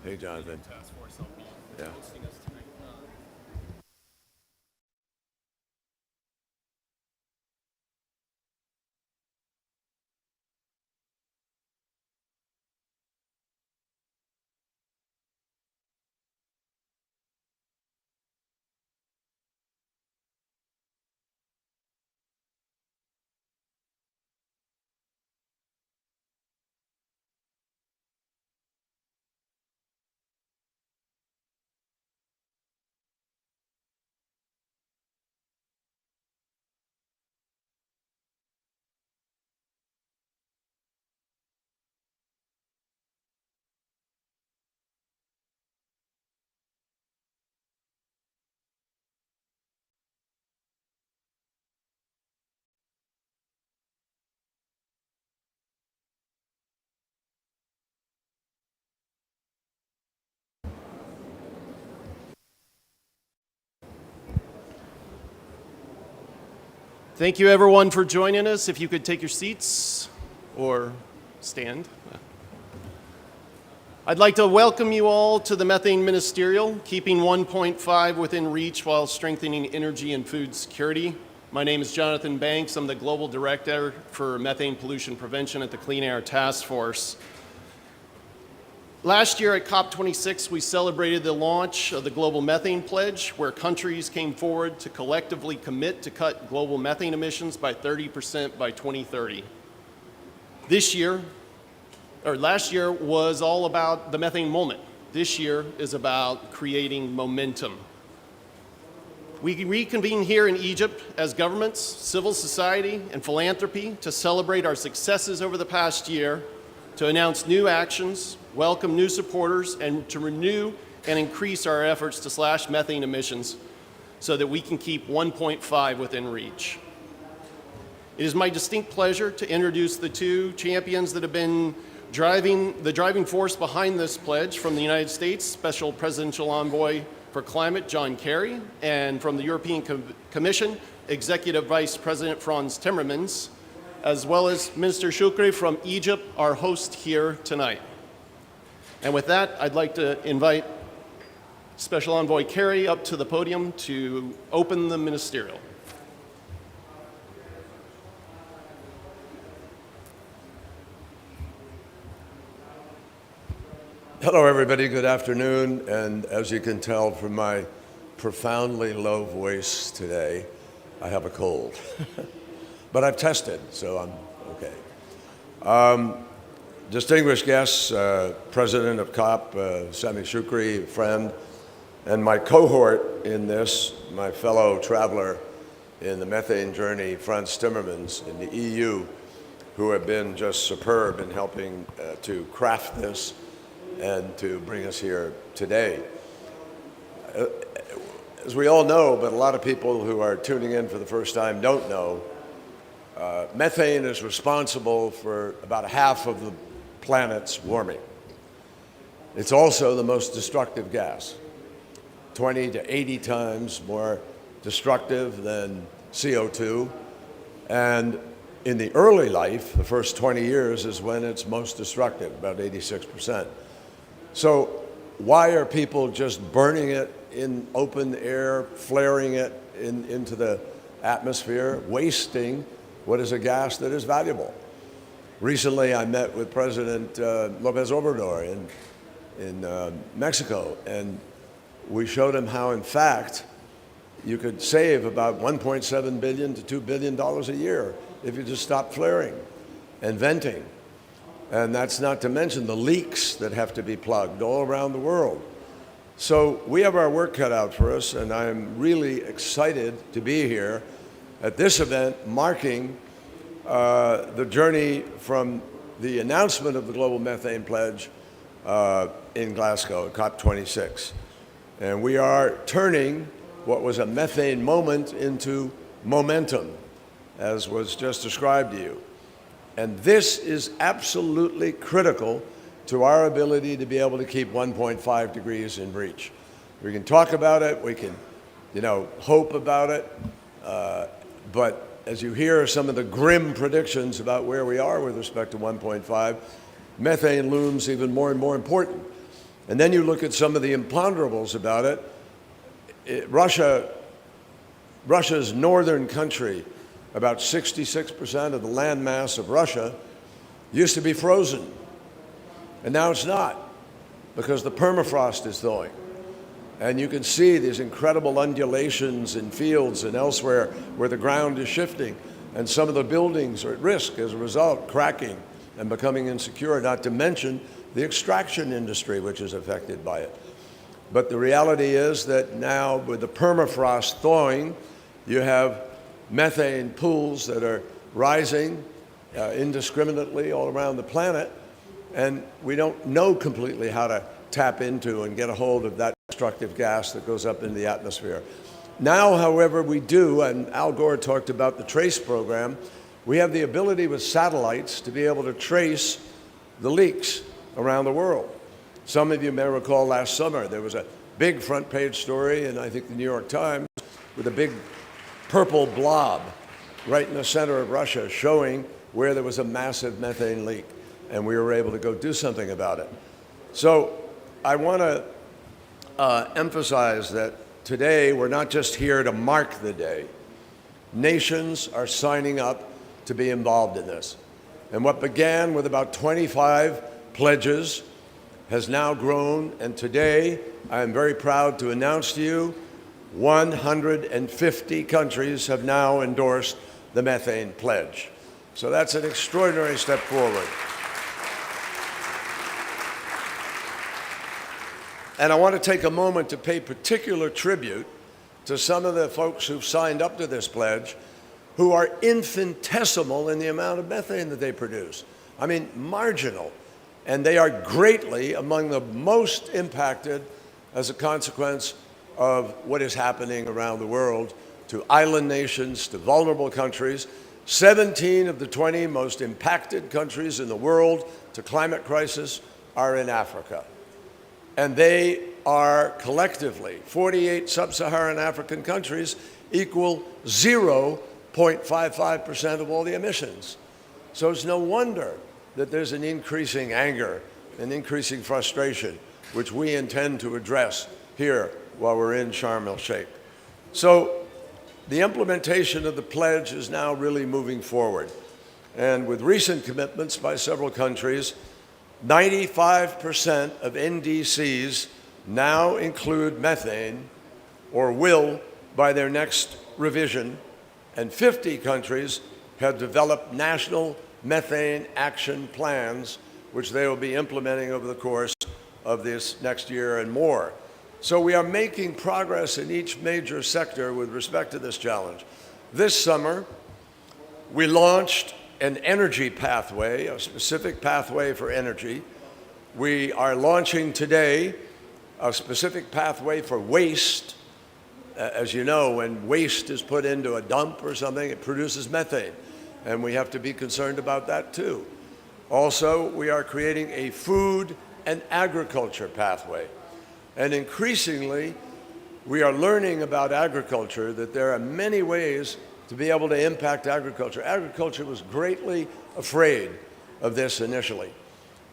Hey, Jonathan. Task Force. I'll be Yeah. hosting us tonight. Thank you, everyone, for joining us. If you could take your seats or stand. I'd like to welcome you all to the Methane Ministerial, keeping 1.5 within reach while strengthening energy and food security. My name is Jonathan Banks. I'm the Global Director for Methane Pollution Prevention at the Clean Air Task Force. Last year at COP26, we celebrated the launch of the Global Methane Pledge, where countries came forward to collectively commit to cut global methane emissions by 30% by 2030. Last year was all about the methane moment. This year is about creating momentum. We reconvene here in Egypt as governments, civil society, and philanthropy to celebrate our successes over the past year, to announce new actions, welcome new supporters, and to renew and increase our efforts to slash methane emissions so that we can keep 1.5 within reach. It is my distinct pleasure to introduce the two champions that have been the driving force behind this pledge from the United States, Special Presidential Envoy for Climate, John Kerry, and from the European Commission, Executive Vice President Frans Timmermans, as well as Minister Shukri from Egypt, our host here tonight. And with that, I'd like to invite Special Envoy Kerry up to the podium to open the ministerial. Hello, everybody. Good afternoon. And as you can tell from my profoundly low voice today, I have a cold. But I've tested, so I'm okay. Distinguished guests, President of COP, Sami Shukri, a friend, and my cohort in this, my fellow traveler in the methane journey, Frans Timmermans in the EU, who have been just superb in helping to craft this and to bring us here today. As we all know, but a lot of people who are tuning in for the first time don't know, methane is responsible for about half of the planet's warming. It's also the most destructive gas, 20 to 80 times more destructive than CO2. And in the early life, the first 20 years is when it's most destructive, about 86%. So why are people just burning it in open air, flaring it into the atmosphere, wasting what is a gas that is valuable? Recently, I met with President López Obrador in Mexico, and we showed him how, in fact, you could save about $1.7 billion to $2 billion a year if you just stopped flaring and venting. And that's not to mention the leaks that have to be plugged all around the world. So we have our work cut out for us, and I'm really excited to be here at this event marking the journey from the announcement of the Global Methane Pledge in Glasgow at COP26. And we are turning what was a methane moment into momentum, as was just described to you. And this is absolutely critical to our ability to be able to keep 1.5 degrees in reach. We can talk about it, we can, hope about it, but as you hear some of the grim predictions about where we are with respect to 1.5, methane looms even more and more important. And then you look at some of the imponderables about it. Russia's northern country, about 66% of the land mass of Russia, used to be frozen. And now it's not, because the permafrost is thawing. And you can see these incredible undulations in fields and elsewhere where the ground is shifting. And some of the buildings are at risk as a result, cracking and becoming insecure, not to mention the extraction industry, which is affected by it. But the reality is that now, with the permafrost thawing, you have methane pools that are rising indiscriminately all around the planet, and we don't know completely how to tap into and get a hold of that destructive gas that goes up into the atmosphere. Now, however, we do, and Al Gore talked about the TRACE program, we have the ability with satellites to be able to trace the leaks around the world. Some of you may recall last summer there was a big front page story in, I think, the New York Times with a big purple blob right in the center of Russia showing where there was a massive methane leak, and we were able to go do something about it. So I want to emphasize that today we're not just here to mark the day. Nations are signing up to be involved in this. And what began with about 25 pledges has now grown, and today I am very proud to announce to you 150 countries have now endorsed the Methane Pledge. So that's an extraordinary step forward. And I want to take a moment to pay particular tribute to some of the folks who've signed up to this pledge who are infinitesimal in the amount of methane that they produce. I mean, marginal. And they are greatly among the most impacted as a consequence of what is happening around the world to island nations, to vulnerable countries. 17 of the 20 most impacted countries in the world to climate crisis are in Africa. And they are collectively, 48 sub-Saharan African countries equal 0.55% of all the emissions. So it's no wonder that there's an increasing anger and increasing frustration, which we intend to address here while we're in Sharm el-Sheikh. So the implementation of the pledge is now really moving forward. And with recent commitments by several countries, 95% of NDCs now include methane, or will by their next revision, and 50 countries have developed national methane action plans, which they will be implementing over the course of this next year and more. So we are making progress in each major sector with respect to this challenge. This summer, we launched an energy pathway, a specific pathway for energy. We are launching today a specific pathway for waste. As you know, when waste is put into a dump or something, it produces methane. And we have to be concerned about that too. Also, we are creating a food and agriculture pathway. And increasingly, we are learning about agriculture that there are many ways to be able to impact agriculture. Agriculture was greatly afraid of this initially.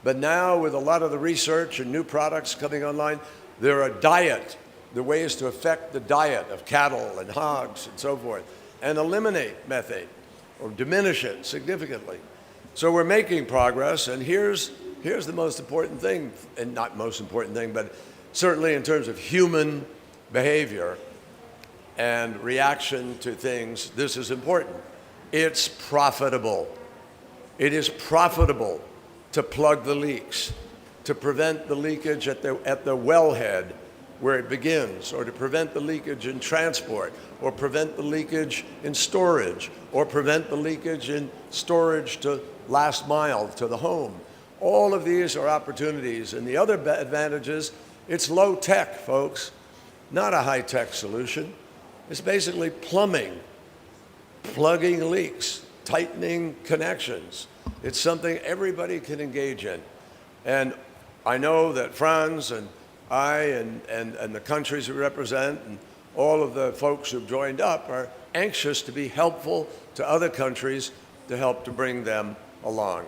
But now, with a lot of the research and new products coming online, there are the ways to affect the diet of cattle and hogs and so forth, and eliminate methane or diminish it significantly. So we're making progress, and here's the most important thing, and not most important thing, but certainly in terms of human behavior and reaction to things, this is important. It's profitable. It is profitable to plug the leaks, to prevent the leakage at the wellhead where it begins, or to prevent the leakage in transport, or prevent the leakage in storage, or prevent the leakage in storage to last mile to the home. All of these are opportunities. And the other advantage is it's low tech, folks, not a high tech solution. It's basically plumbing, plugging leaks, tightening connections. It's something everybody can engage in. And I know that Frans and I and the countries we represent and all of the folks who've joined up are anxious to be helpful to other countries to help to bring them along.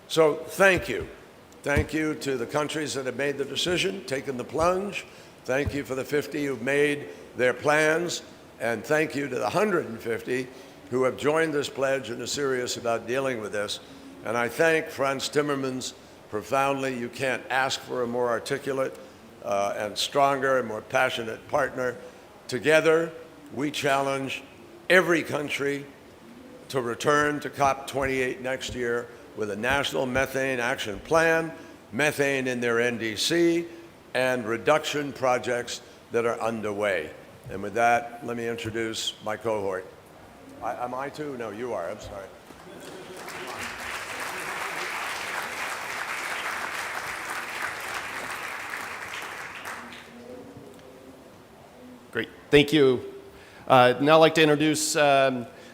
So thank you. Thank you to the countries that have made the decision, taken the plunge. Thank you for the 50 who've made their plans. And thank you to the 150 who have joined this pledge and are serious about dealing with this. And I thank Frans Timmermans profoundly. You can't ask for a more articulate and stronger and more passionate partner. Together, we challenge every country to return to COP28 next year with a national methane action plan, methane in their NDC, and reduction projects that are underway. And with that, let me introduce my cohort. Am I too? No, you are. I'm sorry. Great. Thank you. Now I'd like to introduce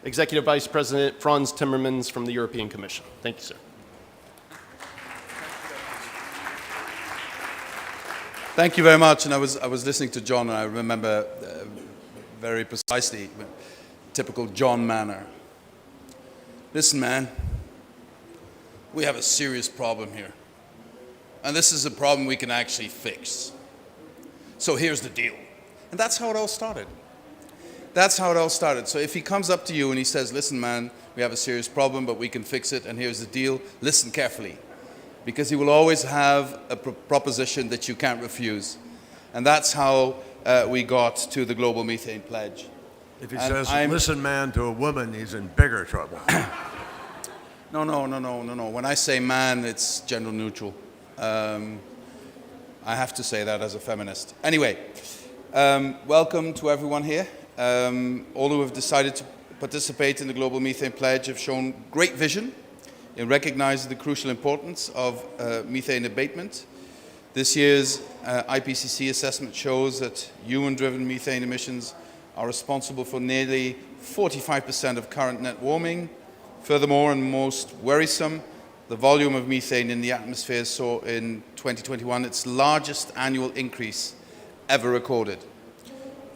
Executive Vice President Frans Timmermans from the European Commission. Thank you, sir. Thank you very much. And I was listening to John, and I remember very precisely, typical John manner. Listen, man, we have a serious problem here. And this is a problem we can actually fix. So here's the deal. And that's how it all started. That's how it all started. So if he comes up to you and he says, listen, man, we have a serious problem, but we can fix it, and here's the deal, listen carefully. Because he will always have a proposition that you can't refuse. And that's how we got to the Global Methane Pledge. If he says, listen, man, to a woman, he's in bigger trouble. No. When I say man, it's gender neutral. I have to say that as a feminist. Anyway, welcome to everyone here. All who have decided to participate in the Global Methane Pledge have shown great vision in recognizing the crucial importance of methane abatement. This year's IPCC assessment shows that human-driven methane emissions are responsible for nearly 45% of current net warming. Furthermore, and most worrisome, the volume of methane in the atmosphere saw in 2021 its largest annual increase ever recorded.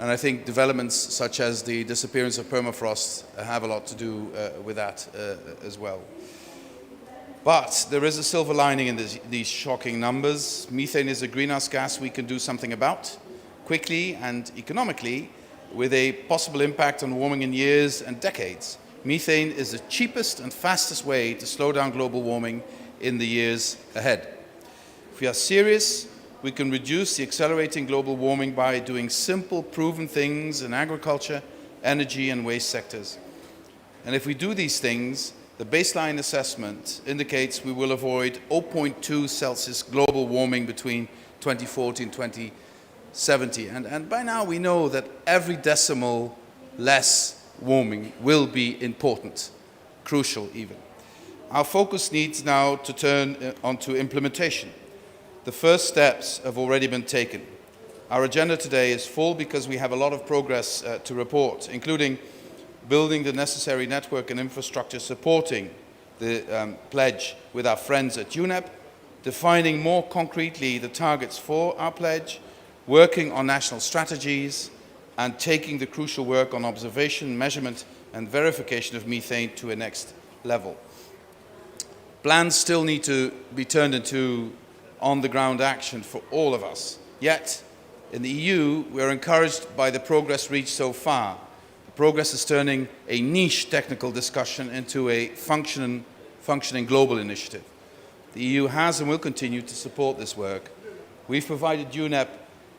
And I think developments such as the disappearance of permafrost have a lot to do with that as well. But there is a silver lining in these shocking numbers. Methane is a greenhouse gas we can do something about, quickly and economically, with a possible impact on warming in years and decades. Methane is the cheapest and fastest way to slow down global warming in the years ahead. If we are serious, we can reduce the accelerating global warming by doing simple, proven things in agriculture, energy, and waste sectors. And if we do these things, the baseline assessment indicates we will avoid 0.2 Celsius global warming between 2040 and 2070. And by now we know that every decimal less warming will be important, crucial even. Our focus needs now to turn onto implementation. The first steps have already been taken. Our agenda today is full because we have a lot of progress to report, including building the necessary network and infrastructure supporting the pledge with our friends at UNEP, defining more concretely the targets for our pledge, working on national strategies, and taking the crucial work on observation, measurement, and verification of methane to a next level. Plans still need to be turned into on-the-ground action for all of us. Yet, in the EU, we are encouraged by the progress reached so far. The progress is turning a niche technical discussion into a functioning global initiative. The EU has and will continue to support this work. We've provided UNEP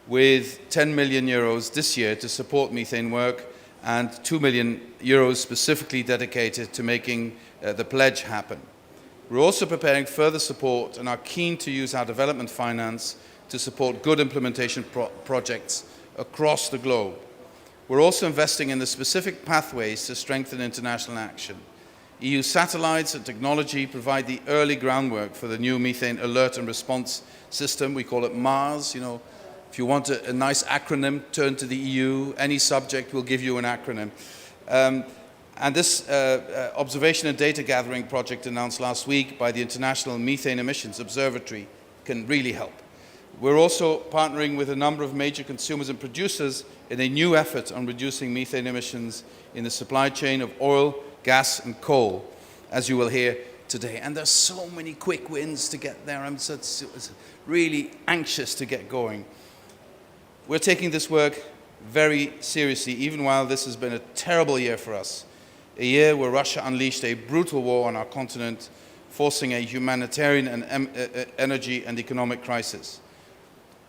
with 10 million euros this year to support methane work and 2 million euros specifically dedicated to making the pledge happen. We're also preparing further support and are keen to use our development finance to support good implementation projects across the globe. We're also investing in the specific pathways to strengthen international action. EU satellites and technology provide the early groundwork for the new methane alert and response system. We call it MARS. You know, if you want a nice acronym, turn to the EU. Any subject will give you an acronym. And this observation and data gathering project announced last week by the International Methane Emissions Observatory can really help. We're also partnering with a number of major consumers and producers in a new effort on reducing methane emissions in the supply chain of oil, gas, and coal, as you will hear today. And there's so many quick wins to get there. I'm so really anxious to get going. We're taking this work very seriously, even while this has been a terrible year for us. A year where Russia unleashed a brutal war on our continent, forcing a humanitarian and energy and economic crisis.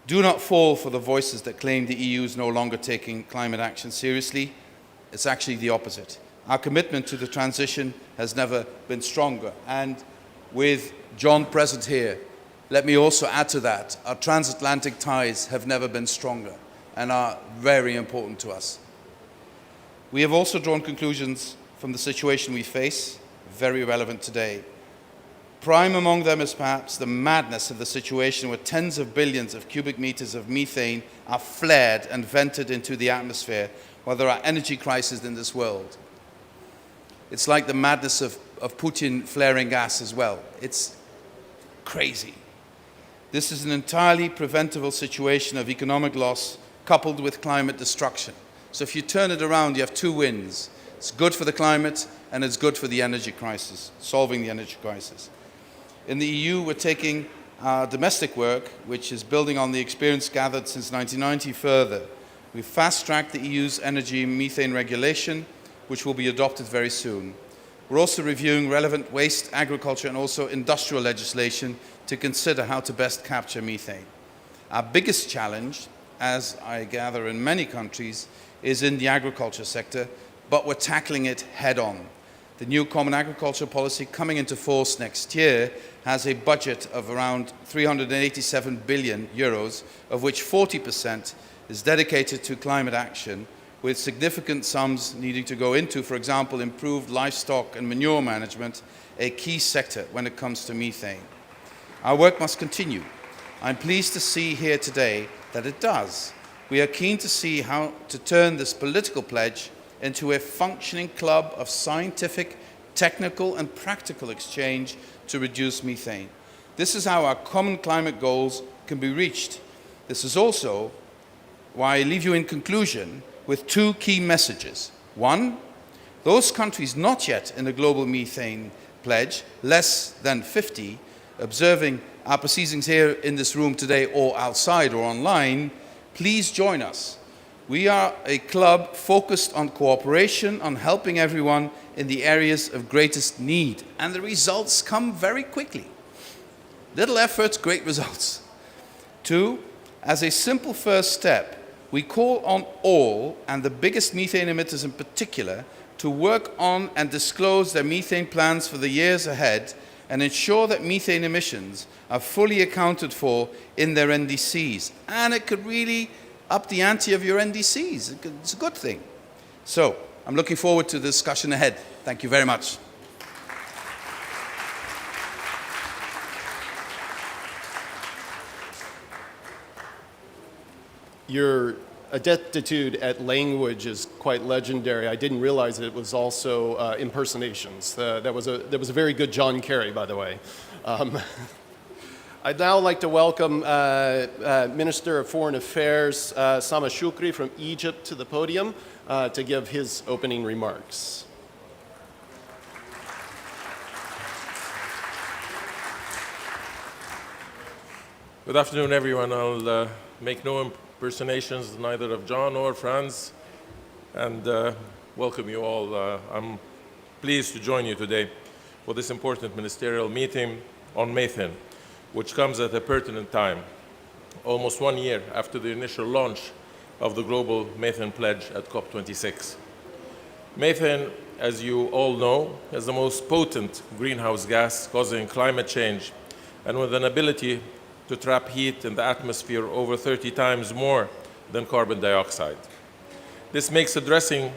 Do not fall for the voices that claim the EU is no longer taking climate action seriously. It's actually the opposite. Our commitment to the transition has never been stronger. And with John present here, let me also add to that, our transatlantic ties have never been stronger and are very important to us. We have also drawn conclusions from the situation we face, very relevant today. Prime among them is perhaps the madness of the situation where tens of billions of cubic meters of methane are flared and vented into the atmosphere while there are energy crises in this world. It's like the madness of Putin flaring gas as well. It's crazy. This is an entirely preventable situation of economic loss coupled with climate destruction. So if you turn it around, you have two wins. It's good for the climate and it's good for the energy crisis, solving the energy crisis. In the EU, we're taking our domestic work, which is building on the experience gathered since 1990 further. We've fast-tracked the EU's energy methane regulation, which will be adopted very soon. We're also reviewing relevant waste, agriculture, and also industrial legislation to consider how to best capture methane. Our biggest challenge, as I gather in many countries, is in the agriculture sector, but we're tackling it head-on. The new Common Agricultural Policy coming into force next year has a budget of around 387 billion euros, of which 40% is dedicated to climate action, with significant sums needing to go into, for example, improved livestock and manure management, a key sector when it comes to methane. Our work must continue. I'm pleased to see here today that it does. We are keen to see how to turn this political pledge into a functioning club of scientific, technical, and practical exchange to reduce methane. This is how our common climate goals can be reached. This is also why I leave you in conclusion with two key messages. One, those countries not yet in the Global Methane Pledge, less than 50, observing our proceedings here in this room today or outside or online, please join us. We are a club focused on cooperation, on helping everyone in the areas of greatest need. And the results come very quickly. Little effort, great results. Two, as a simple first step, we call on all, and the biggest methane emitters in particular, to work on and disclose their methane plans for the years ahead and ensure that methane emissions are fully accounted for in their NDCs. And it could really up the ante of your NDCs. It's a good thing. So I'm looking forward to the discussion ahead. Thank you very much. Your adeptitude at language is quite legendary. I didn't realize that it was also impersonations. That was a very good John Kerry, by the way. I'd now like to welcome Minister of Foreign Affairs Sama Shukri from Egypt to the podium to give his opening remarks. Good afternoon, everyone. I'll make no impersonations, neither of John nor Frans, and welcome you all. I'm pleased to join you today for this important ministerial meeting on methane, which comes at a pertinent time, almost 1 year after the initial launch of the Global Methane Pledge at COP26. Methane, as you all know, is the most potent greenhouse gas causing climate change, and with an ability to trap heat in the atmosphere over 30 times more than carbon dioxide. This makes addressing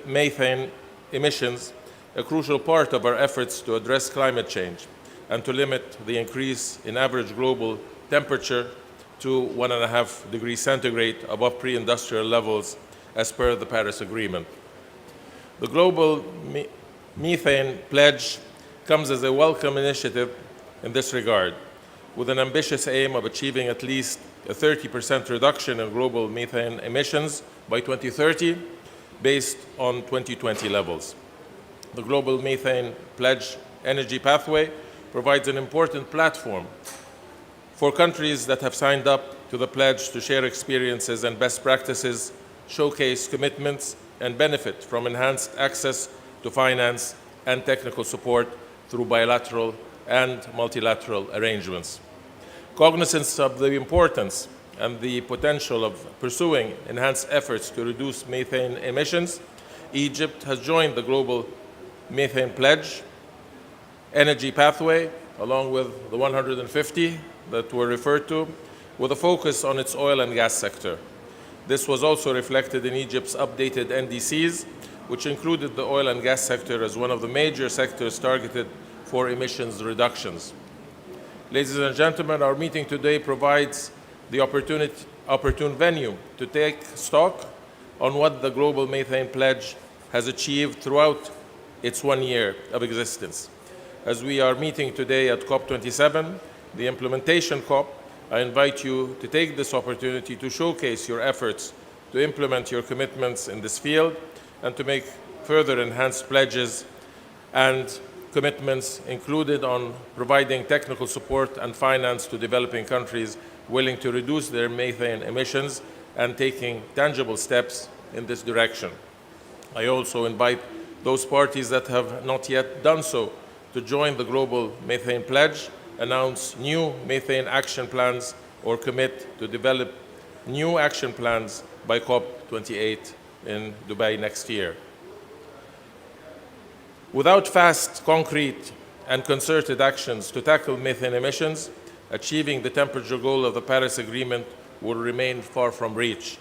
methane emissions a crucial part of our efforts to address climate change and to limit the increase in average global temperature to 1.5 degrees centigrade above pre-industrial levels as per the Paris Agreement. The Global Methane Pledge comes as a welcome initiative in this regard, with an ambitious aim of achieving at least a 30% reduction in global methane emissions by 2030 based on 2020 levels. The Global Methane Pledge Energy Pathway provides an important platform for countries that have signed up to the pledge to share experiences and best practices, showcase commitments, and benefit from enhanced access to finance and technical support through bilateral and multilateral arrangements. Cognizance of the importance and the potential of pursuing enhanced efforts to reduce methane emissions, Egypt has joined the Global Methane Pledge, Energy Pathway, along with the 150 that were referred to, with a focus on its oil and gas sector. This was also reflected in Egypt's updated NDCs, which included the oil and gas sector as one of the major sectors targeted for emissions reductions. Ladies and gentlemen, our meeting today provides the opportune venue to take stock on what the Global Methane Pledge has achieved throughout its 1 year of existence. As we are meeting today at COP27, the implementation COP, I invite you to take this opportunity to showcase your efforts to implement your commitments in this field and to make further enhanced pledges and commitments included on providing technical support and finance to developing countries willing to reduce their methane emissions and taking tangible steps in this direction. I also invite those parties that have not yet done so to join the Global Methane Pledge, announce new methane action plans, or commit to develop new action plans by COP28 in Dubai next year. Without fast, concrete, and concerted actions to tackle methane emissions, achieving the temperature goal of the Paris Agreement will remain far from reach.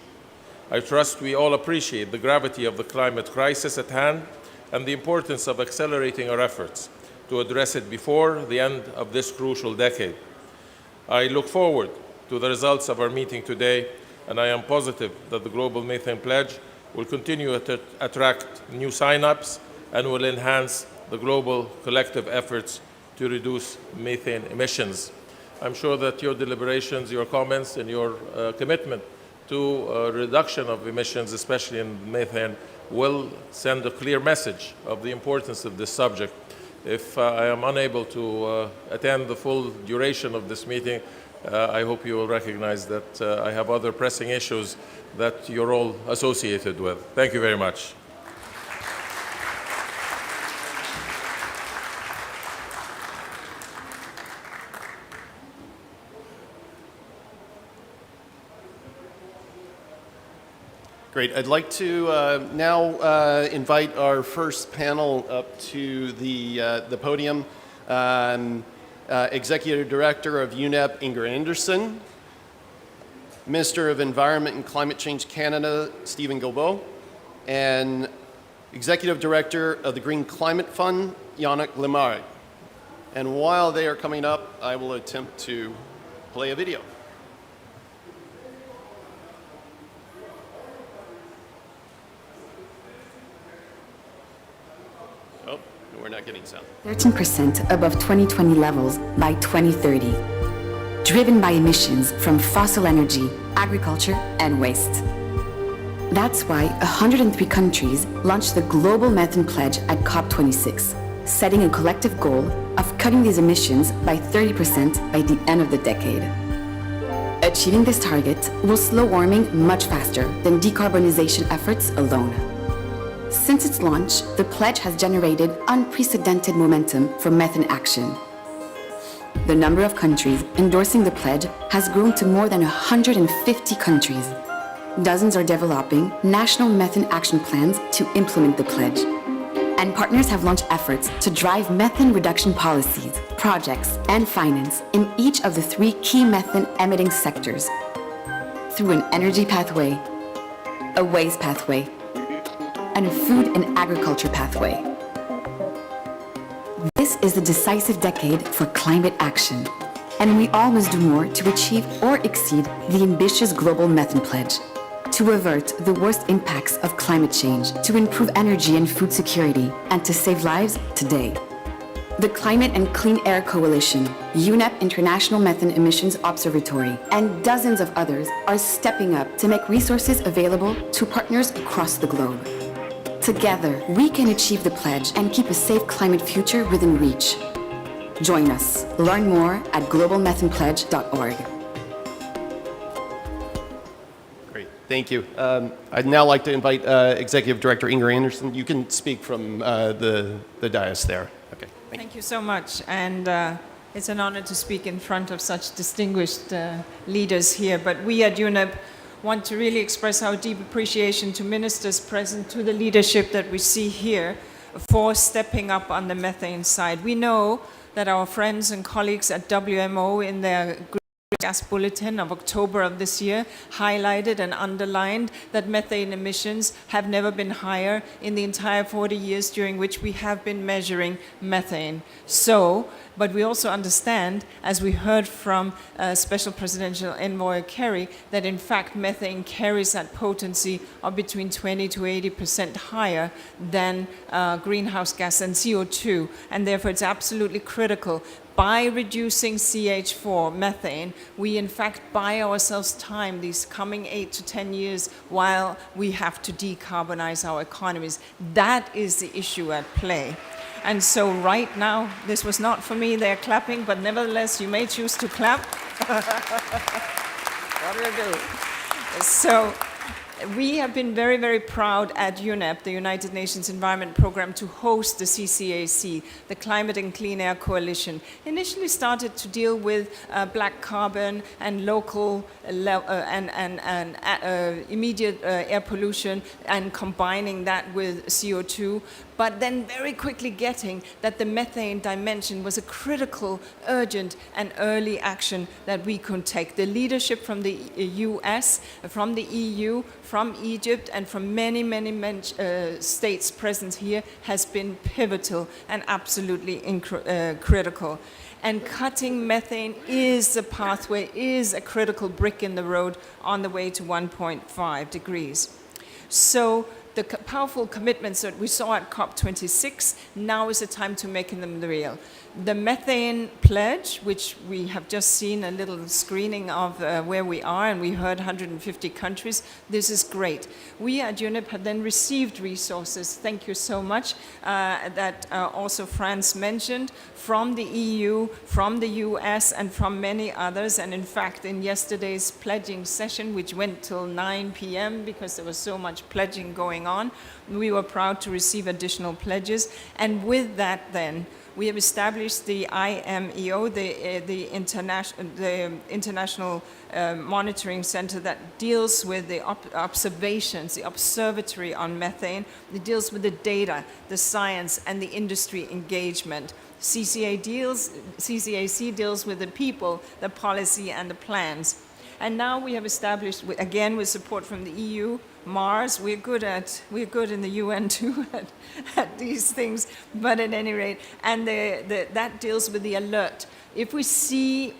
I trust we all appreciate the gravity of the climate crisis at hand and the importance of accelerating our efforts to address it before the end of this crucial decade. I look forward to the results of our meeting today, and I am positive that the Global Methane Pledge will continue to attract new sign-ups and will enhance the global collective efforts to reduce methane emissions. I'm sure that your deliberations, your comments, and your commitment to reduction of emissions, especially in methane, will send a clear message of the importance of this subject. If I am unable to attend the full duration of this meeting, I hope you will recognize that I have other pressing issues that you're all associated with. Thank you very much. Great. I'd like to now invite our first panel up to the podium. Executive Director of UNEP, Inger Anderson. Minister of Environment and Climate Change Canada, Stephen Guilbeault. And Executive Director of the Green Climate Fund, Yannick Lemay. And while they are coming up, I will attempt to play a video. We're not getting sound. 13% above 2020 levels by 2030, driven by emissions from fossil energy, agriculture, and waste. That's why 103 countries launched the Global Methane Pledge at COP26, setting a collective goal of cutting these emissions by 30% by the end of the decade. Achieving this target will slow warming much faster than decarbonization efforts alone. Since its launch, the pledge has generated unprecedented momentum for methane action. The number of countries endorsing the pledge has grown to more than 150 countries. Dozens are developing national methane action plans to implement the pledge. And partners have launched efforts to drive methane reduction policies, projects, and finance in each of the 3 key methane-emitting sectors through an energy pathway, a waste pathway, and a food and agriculture pathway. This is the decisive decade for climate action, and we all must do more to achieve or exceed the ambitious Global Methane Pledge, to avert the worst impacts of climate change, to improve energy and food security, and to save lives today. The Climate and Clean Air Coalition, UNEP International Methane Emissions Observatory, and dozens of others are stepping up to make resources available to partners across the globe. Together, we can achieve the pledge and keep a safe climate future within reach. Join us. Learn more at globalmethanepledge.org. Great, thank you. I'd now like to invite Executive Director Inger Anderson. You can speak from the dais there. Okay. Thank you so much, and it's an honor to speak in front of such distinguished leaders here. But we at UNEP want to really express our deep appreciation to ministers present, to the leadership that we see here for stepping up on the methane side. We know that our friends and colleagues at WMO in their gas bulletin of October of this year highlighted and underlined that methane emissions have never been higher in the entire 40 years during which we have been measuring methane. But we also understand, as we heard from Special Presidential Envoy Kerry, that in fact methane carries that potency of between 20 to 80% higher than greenhouse gas and CO2, and therefore it's absolutely critical. By reducing CH4, methane, we in fact buy ourselves time these coming 8 to 10 years while we have to decarbonize our economies. That is the issue at play. And so right now, this was not for me, they're clapping, but nevertheless, you may choose to clap. What do I do? So we have been very, very proud at UNEP, the United Nations Environment Programme, to host the CCAC, the Climate and Clean Air Coalition. Initially started to deal with black carbon and local immediate air pollution and combining that with CO2, but then very quickly getting that the methane dimension was a critical, urgent, and early action that we could take. The leadership from the US, from the EU, from Egypt, and from many, many states present here has been pivotal and absolutely critical. And cutting methane is the pathway, is a critical brick in the road on the way to 1.5 degrees. So the powerful commitments that we saw at COP26, now is the time to make them real. The Methane Pledge, which we have just seen a little screening of where we are, and we heard 150 countries, this is great. We at UNEP have then received resources, thank you so much, that also Frans mentioned, from the EU, from the US, and from many others. And in fact, in yesterday's pledging session, which went till 9 p.m. because there was so much pledging going on, we were proud to receive additional pledges. And with that then, we have established the IMEO, the International Monitoring Center that deals with the observations, the observatory on methane. It deals with the data, the science, and the industry engagement. CCAC deals with the people, the policy, and the plans. And now we have established, again with support from the EU, Mars, we're good in the UN too at these things, but at any rate, and that deals with the alert. If we see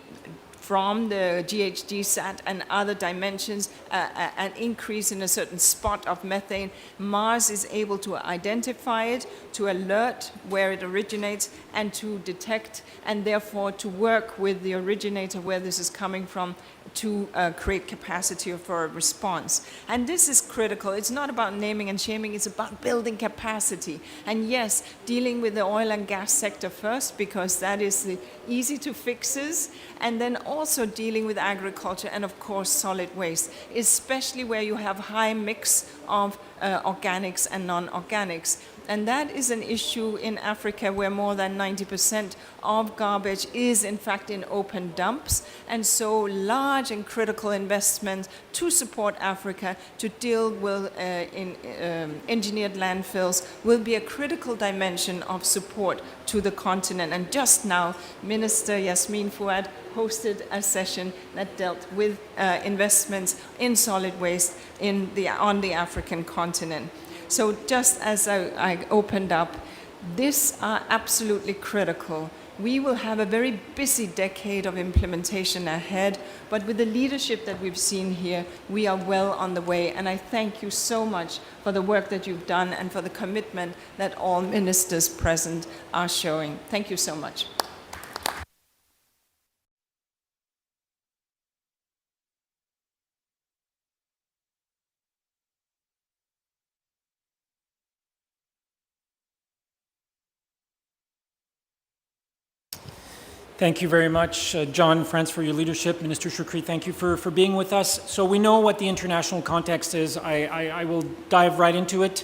from the GHGsat and other dimensions an increase in a certain spot of methane, Mars is able to identify it, to alert where it originates, and to detect, and therefore to work with the originator where this is coming from to create capacity for a response. And this is critical. It's not about naming and shaming, it's about building capacity. And yes, dealing with the oil and gas sector first, because that is the easy to fixes, and then also dealing with agriculture and of course solid waste, especially where you have high mix of organics and non-organics. And that is an issue in Africa where more than 90% of garbage is in fact in open dumps. And so large and critical investments to support Africa to deal with engineered landfills will be a critical dimension of support to the continent. And just now, Minister Yasmin Fuad hosted a session that dealt with investments in solid waste on the African continent. So just as I opened up, these are absolutely critical. We will have a very busy decade of implementation ahead, but with the leadership that we've seen here, we are well on the way. And I thank you so much for the work that you've done and for the commitment that all ministers present are showing. Thank you so much. Thank you very much, John, Frans, for your leadership. Minister Shukri, thank you for being with us. So we know what the international context is. I will dive right into it.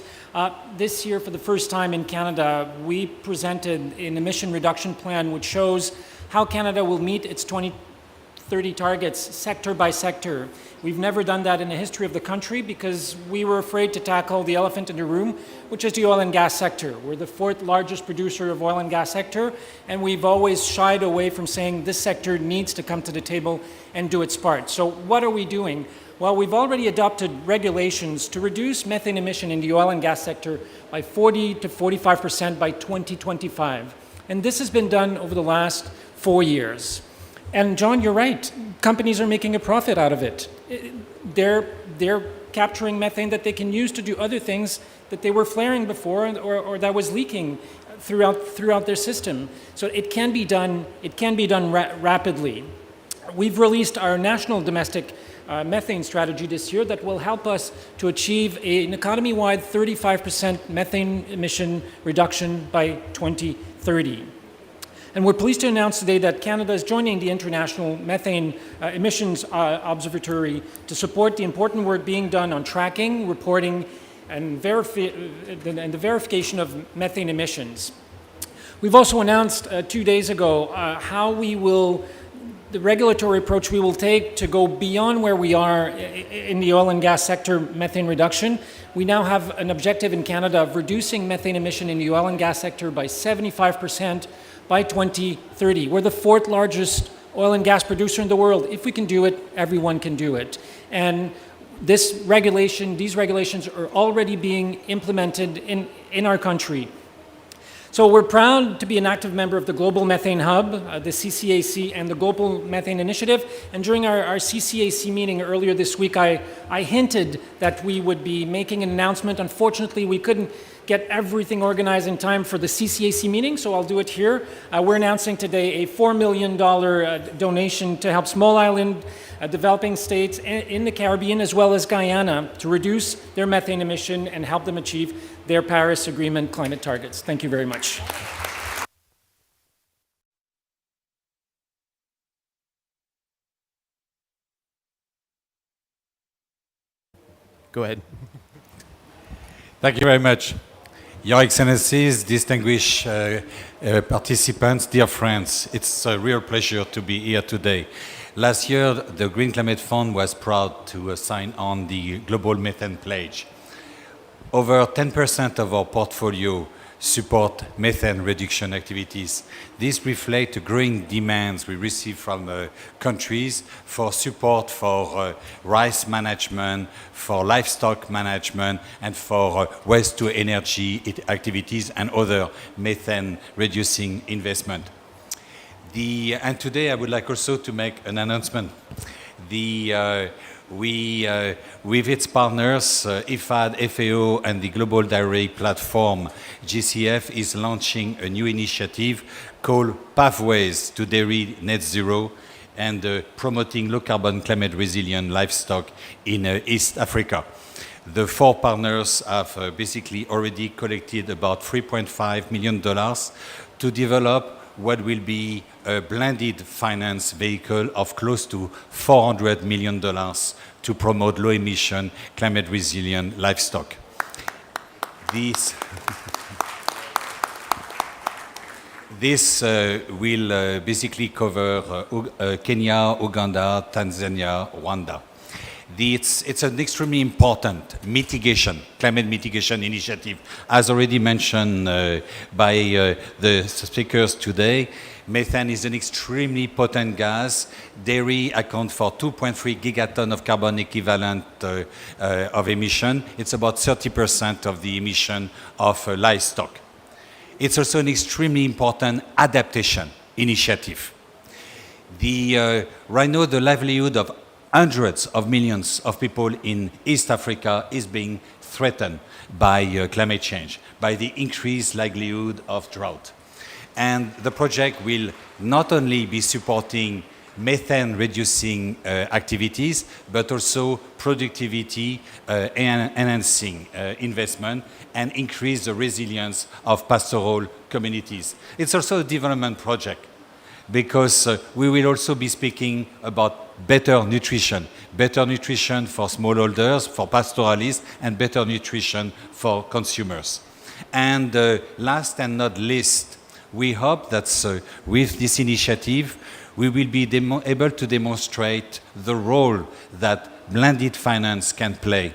This year, for the first time in Canada, we presented an emission reduction plan which shows how Canada will meet its 2030 targets sector by sector. We've never done that in the history of the country because we were afraid to tackle the elephant in the room, which is the oil and gas sector. We're the fourth largest producer of oil and gas sector, and we've always shied away from saying this sector needs to come to the table and do its part. So what are we doing? Well, we've already adopted regulations to reduce methane emission in the oil and gas sector by 40 to 45% by 2025. And this has been done over the last 4 years. And John, you're right. Companies are making a profit out of it. They're capturing methane that they can use to do other things that they were flaring before or that was leaking throughout their system. So it can be done. It can be done rapidly. We've released our national domestic methane strategy this year that will help us to achieve an economy-wide 35% methane emission reduction by 2030. And we're pleased to announce today that Canada is joining the International Methane Emissions Observatory to support the important work being done on tracking, reporting, and the verification of methane emissions. We've also announced 2 days ago the regulatory approach we will take to go beyond where we are in the oil and gas sector methane reduction. We now have an objective in Canada of reducing methane emission in the oil and gas sector by 75% by 2030. We're the fourth largest oil and gas producer in the world. If we can do it, everyone can do it. And these regulations are already being implemented in our country. So we're proud to be an active member of the Global Methane Hub, the CCAC, and the Global Methane Initiative. And during our CCAC meeting earlier this week, I hinted that we would be making an announcement. Unfortunately, we couldn't get everything organized in time for the CCAC meeting, so I'll do it here. We're announcing today a $4 million donation to help small island developing states in the Caribbean as well as Guyana to reduce their methane emission and help them achieve their Paris Agreement climate targets. Thank you very much. Go ahead. Thank you very much. Your Excellencies, distinguished participants, dear friends, it's a real pleasure to be here today. Last year, the Green Climate Fund was proud to sign on the Global Methane Pledge. Over 10% of our portfolio support methane reduction activities. This reflects the growing demands we receive from countries for support for rice management, for livestock management, and for waste-to-energy activities and other methane-reducing investment. And today I would like also to make an announcement. With its partners, IFAD, FAO, and the Global Direct Platform, GCF is launching a new initiative called Pathways to Dairy Net Zero and promoting low-carbon climate-resilient livestock in East Africa. The four partners have basically already collected about $3.5 million to develop what will be a blended finance vehicle of close to $400 million to promote low-emission, climate-resilient livestock. This will basically cover Kenya, Uganda, Tanzania, Rwanda. It's an extremely important climate mitigation initiative. As already mentioned by the speakers today, methane is an extremely potent gas. Dairy accounts for 2.3 gigaton of carbon equivalent of emission. It's about 30% of the emission of livestock. It's also an extremely important adaptation initiative. Right now, the livelihood of hundreds of millions of people in East Africa is being threatened by climate change, by the increased likelihood of drought. And the project will not only be supporting methane-reducing activities, but also productivity enhancing investment and increase the resilience of pastoral communities. It's also a development project. because we will also be speaking about better nutrition for smallholders, for pastoralists, and better nutrition for consumers. And last and not least, we hope that with this initiative, we will be able to demonstrate the role that blended finance can play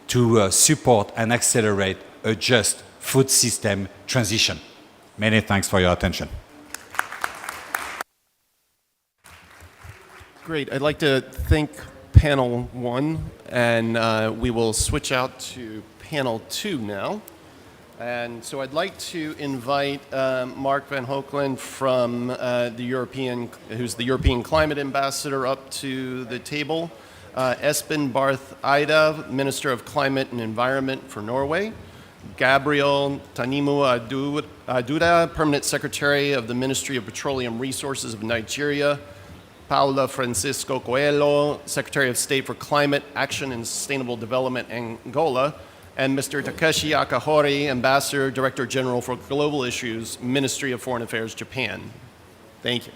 to support and accelerate a just food system transition. Many thanks for your attention. Great. I'd like to thank panel 1, and we will switch out to panel 2 now. And so I'd like to invite Mark van Hoekelen from who's the European Climate Ambassador, up to the table. Espen Barth Eide, Minister of Climate and Environment for Norway. Gabriel Tanimu Aduda, Permanent Secretary of the Ministry of Petroleum Resources of Nigeria. Paula Francisco Coelho, Secretary of State for Climate Action and Sustainable Development, Angola. And Mr. Takeshi Akahori, Ambassador, Director General for Global Issues, Ministry of Foreign Affairs, Japan. Thank you.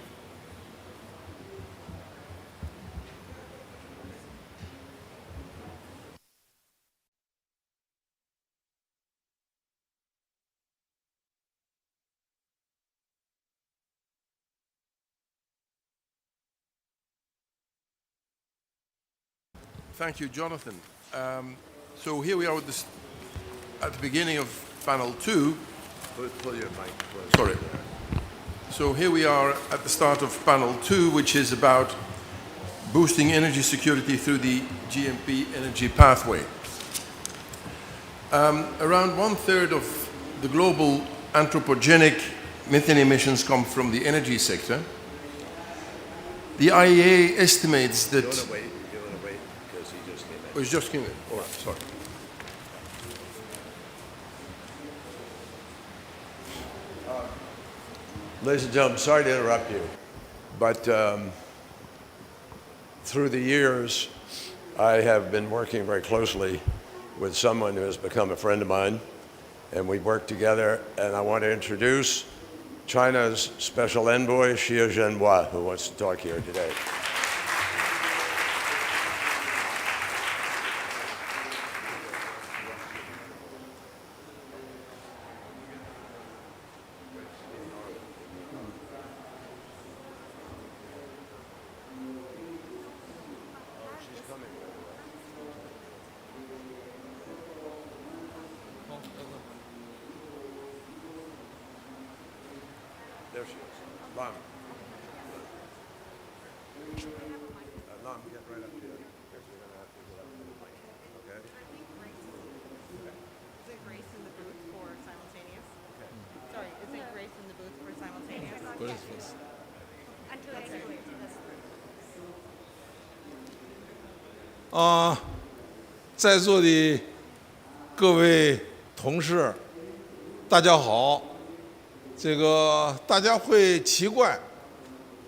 Thank you, Jonathan. So here we are at the beginning of panel 2. Pull your mic closer. Sorry. So here we are at the start of panel 2, which is about boosting energy security through the GMP energy pathway. Around 1/3 of the global anthropogenic methane emissions come from the energy sector. The IEA estimates that... You want to wait? Because he just came in. Oh, he's just came in. All right, sorry. Ladies and gentlemen, sorry to interrupt you, but through the years, I have been working very closely with someone who has become a friend of mine, and we've worked together, and I want to introduce China's Special Envoy, Xie Zhenhua, who wants to talk here today. There she is. Lam. Lam, get right up here. Because we're going to have to get up to the mic. Okay? Is it Grace in the booth for simultaneous? Okay. Sorry, is it Grace in the booth for simultaneous? Until that's clear. 在座的各位同事，大家好。这个大家会奇怪，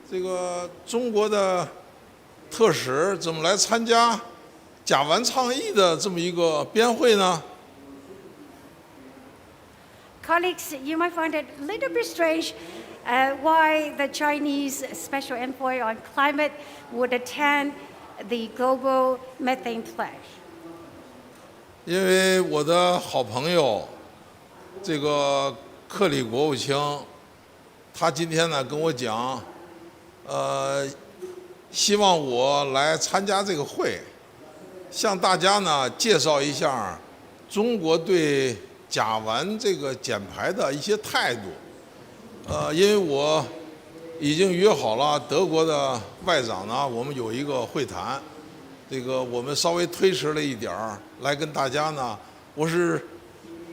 这个中国的特使怎么来参加甲烷倡议的这么一个边会呢？ Colleagues, you might find it a little bit strange why the Chinese Special Envoy on Climate would attend the Global Methane Pledge. 因为我的好朋友，这个克里国务卿，他今天呢跟我讲，希望我来参加这个会，向大家呢介绍一下中国对甲烷这个减排的一些态度。因为我已经约好了德国的外长呢，我们有一个会谈，这个我们稍微推迟了一点儿，来跟大家呢，我是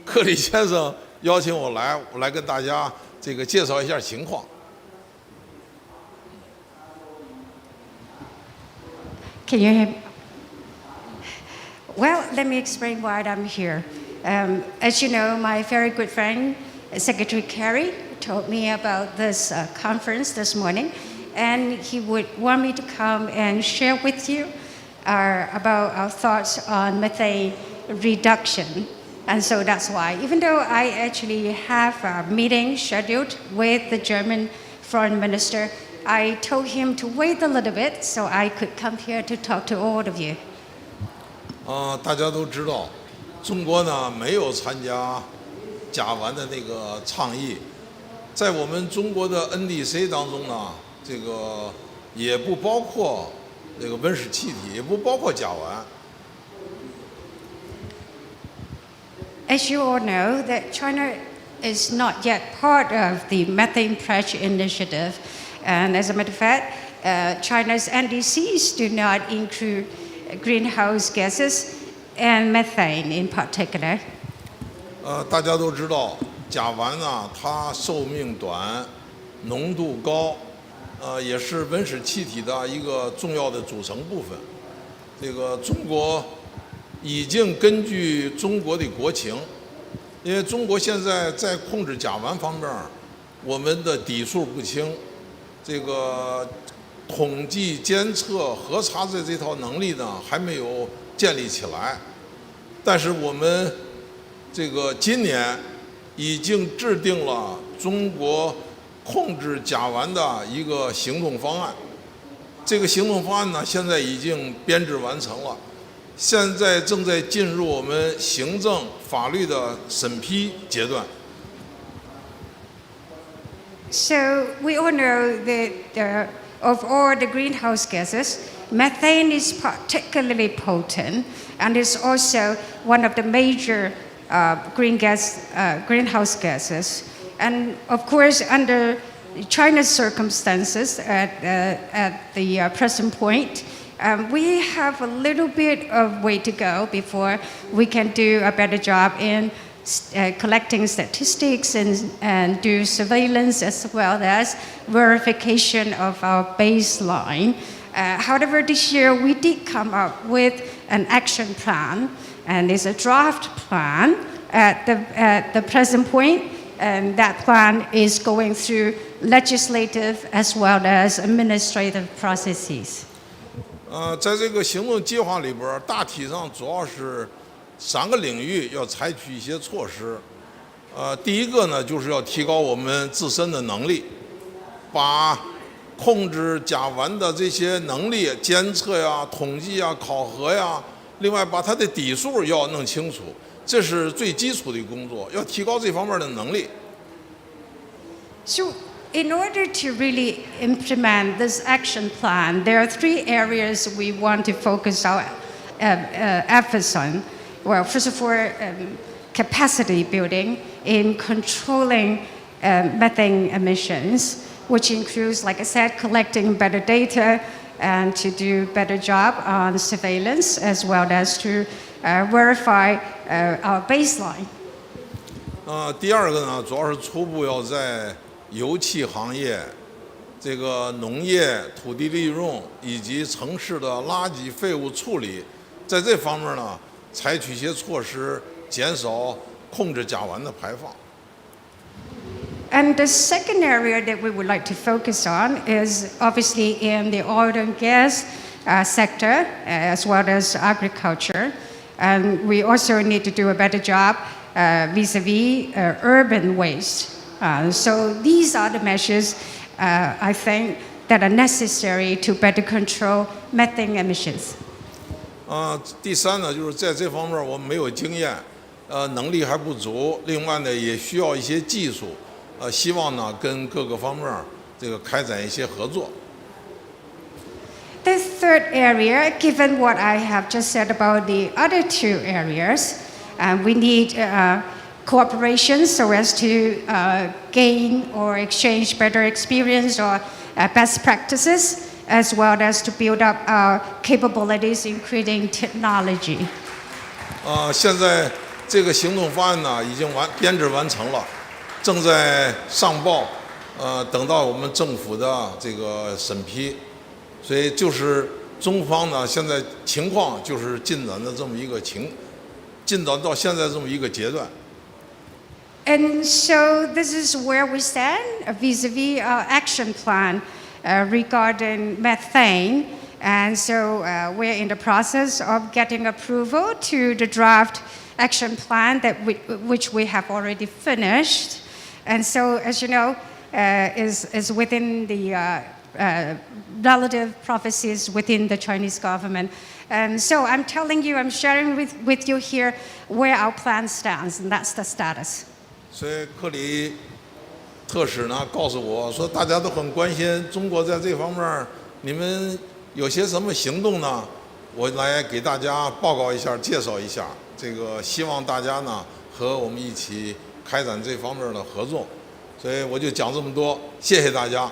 克里先生邀请我来跟大家这个介绍一下情况。Can you hear me? Well, let me explain why I'm here. As you know, my very good friend, Secretary Kerry, told me about this conference this morning, and he would want me to come and share with you about our thoughts on methane reduction. And so that's why, even though I actually have a meeting scheduled with the German foreign minister I told him to wait a little bit so I could come here to talk to all of you. 大家都知道，中国呢没有参加甲烷的那个倡议，在我们中国的 NDC 当中呢，这个也不包括这个温室气体，也不包括甲烷。As you all know, that China is not yet part of the Methane Pledge initiative, and as a matter of fact, China's NDCs do not include greenhouse gases and methane in particular. 大家都知道，甲烷呢，它寿命短，浓度高，也是温室气体的一个重要的组成部分。这个中国已经根据中国的国情，因为中国现在在控制甲烷方面，我们的底数不清，这个统计、监测、核查的这套能力呢还没有建立起来。但是我们这个今年已经制定了中国控制甲烷的一个行动方案。这个行动方案呢，现在已经编制完成了，现在正在进入我们行政法律的审批阶段。So we all know that of all the greenhouse gases, methane is particularly potent and is also one of the major greenhouse gases. And of course, under China's circumstances at the present point, we have a little bit of way to go before we can do a better job in collecting statistics and do surveillance as well as verification of our baseline. However, this year we did come up with an action plan, and it's a draft plan at the present point, and that plan is going through legislative as well as administrative processes. 在这个行动计划里边，大体上主要是3个领域要采取一些措施。第一个呢，就是要提高我们自身的能力，把控制甲烷的这些能力、监测呀、统计呀、考核呀，另外把它的底数要弄清楚，这是最基础的工作，要提高这方面的能力。So, in order to really implement this action plan, there are 3 areas we want to focus our efforts on. Well, first of all, capacity building in controlling methane emissions, which includes, like I said, collecting better data and to do a better job on surveillance as well as to verify our baseline. 第二个呢，主要是初步要在油气行业、这个农业、土地利用以及城市的垃圾废物处理，在这方面呢，采取一些措施，减少控制甲烷的排放。And the second area that we would like to focus on is obviously in the oil and gas sector as well as agriculture. And we also need to do a better job vis-a-vis urban waste. So these are the measures, I think, that are necessary to better control methane emissions. 第三呢，就是在这方面我们没有经验，能力还不足。另外呢，也需要一些技术，希望呢跟各个方面这个开展一些合作。The third area, given what I have just said about the other 2 areas, we need cooperation so as to gain or exchange better experience or best practices, as well as to build up our capabilities, including technology. 现在这个行动方案呢已经编制完成了，正在上报，等到我们政府的这个审批，所以就是中方呢现在情况就是进展到现在这么一个阶段。And so this is where we stand vis-a-vis our action plan regarding methane. And so we're in the process of getting approval to the draft action plan which we have already finished. And so, as you know, is within the relative prophecies within the Chinese government. So I'm telling you, I'm sharing with you here where our plan stands, and that's the status. 所以克里特使呢告诉我说，大家都很关心中国在这方面，你们有些什么行动呢？我来给大家报告一下，介绍一下。这个希望大家呢和我们一起开展这方面的合作。所以我就讲这么多，谢谢大家。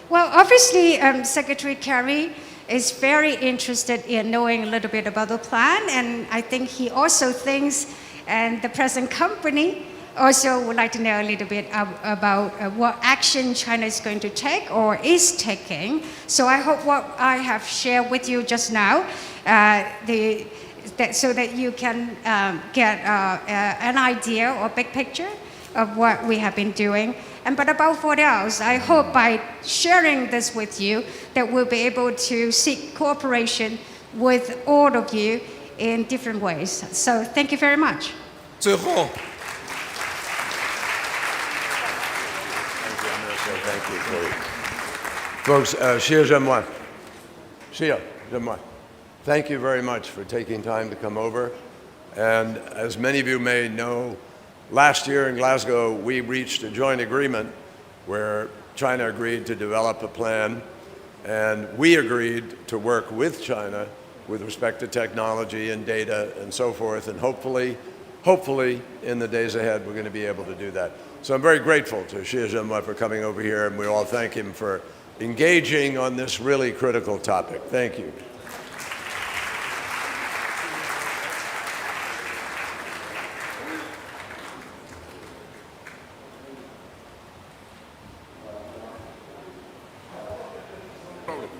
Well, obviously, Secretary Kerry is very interested in knowing a little bit about the plan, and I think he also thinks, and the present company also would like to know a little bit about what action China is going to take or is taking. So I hope what I have shared with you just now, so that you can get an idea or big picture of what we have been doing. But above all else, I hope by sharing this with you that we'll be able to seek cooperation with all of you in different ways. So thank you very much. 最后。Thank you, Kerry. Folks, Xia Zhenmuan. Xia Zhenmuan. Thank you very much for taking time to come over. And as many of you may know, last year in Glasgow, we reached a joint agreement where China agreed to develop a plan, and we agreed to work with China with respect to technology and data and so forth, and hopefully, in the days ahead, we're going to be able to do that. So I'm very grateful to Xia Zhenmuan for coming over here, and we all thank him for engaging on this really critical topic. Thank you.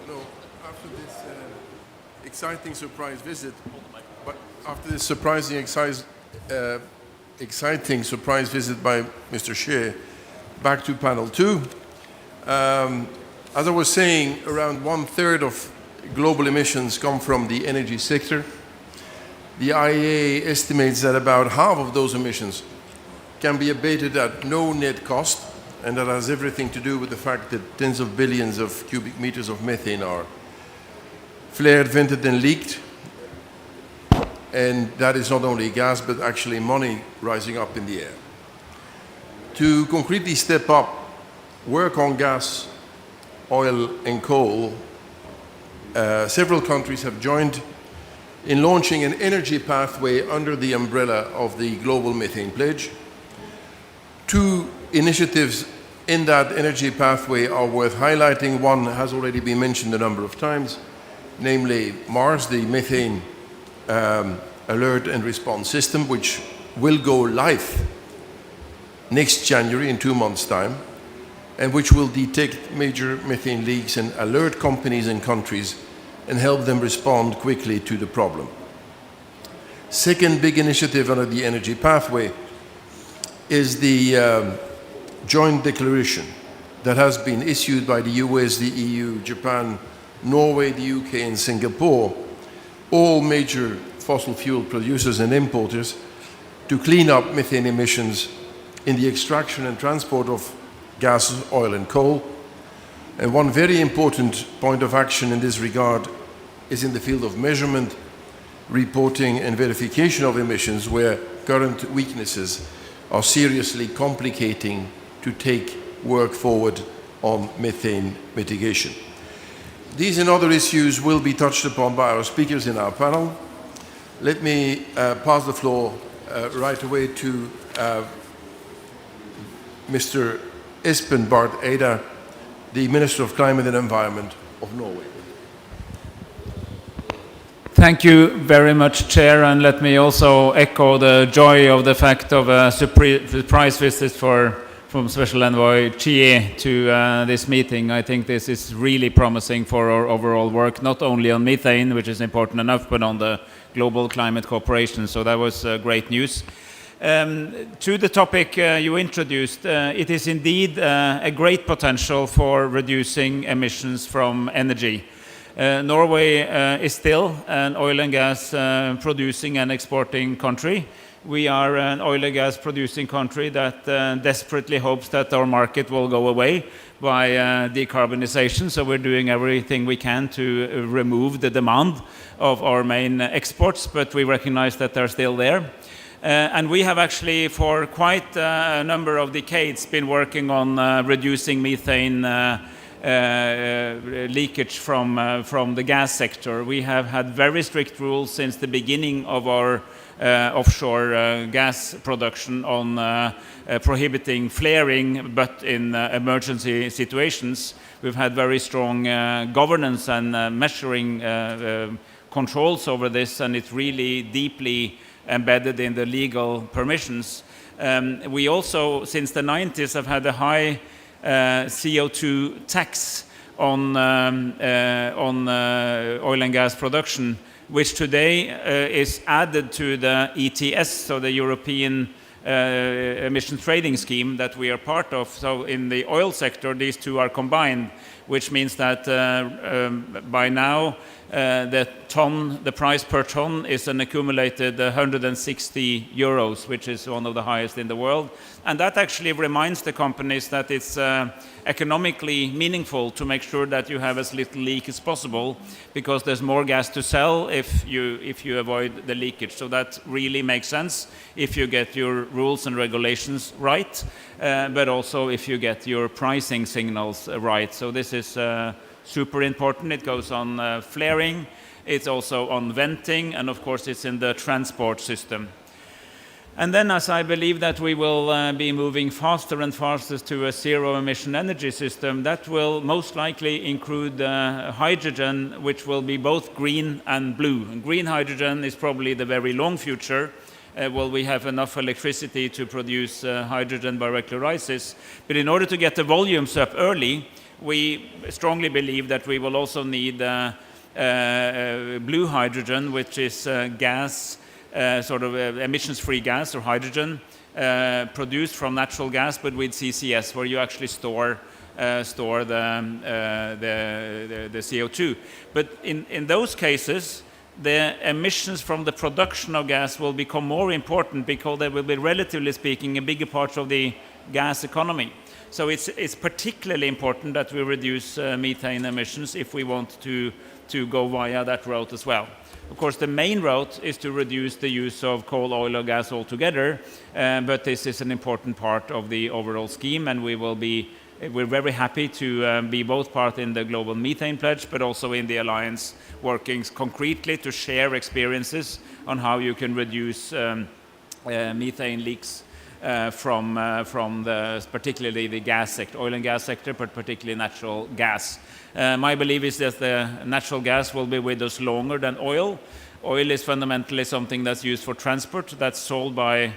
No, after this exciting surprise visit, but after this exciting surprise visit by Mr. Xie, back to panel 2. As I was saying, around 1/3 of global emissions come from the energy sector. The IEA estimates that about half of those emissions can be abated at no net cost, and that has everything to do with the fact that tens of billions of cubic meters of methane are flared, vented, and leaked. And that is not only gas, but actually money rising up in the air. To concretely step up work on gas, oil, and coal, several countries have joined in launching an energy pathway under the umbrella of the Global Methane Pledge. Two initiatives in that energy pathway are worth highlighting. One has already been mentioned a number of times, namely MARS, the Methane Alert and Response System, which will go live next January in 2 months' time, and which will detect major methane leaks and alert companies and countries and help them respond quickly to the problem. Second big initiative under the energy pathway is the joint declaration that has been issued by the US, the EU, Japan, Norway, the UK, and Singapore, all major fossil fuel producers and importers, to clean up methane emissions in the extraction and transport of gas, oil, and coal. And one very important point of action in this regard is in the field of measurement, reporting, and verification of emissions, where current weaknesses are seriously complicating to take work forward on methane mitigation. These and other issues will be touched upon by our speakers in our panel. Let me pass the floor right away to Mr. Espen Barth Eide, the Minister of Climate and Environment of Norway. Thank you very much, Chair, and let me also echo the joy of the fact of a surprise visit from Special Envoy Xie to this meeting. I think this is really promising for our overall work, not only on methane, which is important enough, but on the global climate cooperation. So that was great news. To the topic you introduced, it is indeed a great potential for reducing emissions from energy. Norway is still an oil and gas producing and exporting country. We are an oil and gas producing country that desperately hopes that our market will go away by decarbonization. So we're doing everything we can to remove the demand of our main exports, but we recognize that they're still there. And we have actually, for quite a number of decades, been working on reducing methane leakage from the gas sector. We have had very strict rules since the beginning of our offshore gas production on prohibiting flaring, but in emergency situations. We've had very strong governance and measuring controls over this, and it's really deeply embedded in the legal permissions. We also, since the 90s, have had a high CO2 tax on oil and gas production, which today is added to the ETS, so the European emission trading scheme that we are part of. So in the oil sector, these two are combined, which means that by now the price per ton is an accumulated 160 euros, which is one of the highest in the world. And that actually reminds the companies that it's economically meaningful to make sure that you have as little leak as possible, because there's more gas to sell if you avoid the leakage. So that really makes sense if you get your rules and regulations right, but also if you get your pricing signals right. So this is super important. It goes on flaring, it's also on venting, and of course it's in the transport system. And then, as I believe that we will be moving faster and faster to a zero-emission energy system, that will most likely include hydrogen, which will be both green and blue. And green hydrogen is probably the very long future. Will we have enough electricity to produce hydrogen by electrolysis? But in order to get the volumes up early, we strongly believe that we will also need blue hydrogen, which is gas, sort of emissions-free gas or hydrogen produced from natural gas, but with CCS, where you actually store the CO2. But in those cases, the emissions from the production of gas will become more important, because they will be, relatively speaking, a bigger part of the gas economy. So it's particularly important that we reduce methane emissions if we want to go via that route as well. Of course, the main route is to reduce the use of coal, oil, or gas altogether, but this is an important part of the overall scheme, and we're very happy to be both part in the Global Methane Pledge, but also in the Alliance, working concretely to share experiences on how you can reduce methane leaks from particularly the gas sector, oil and gas sector, but particularly natural gas. My belief is that the natural gas will be with us longer than oil. Oil is fundamentally something that's used for transport, that's sold by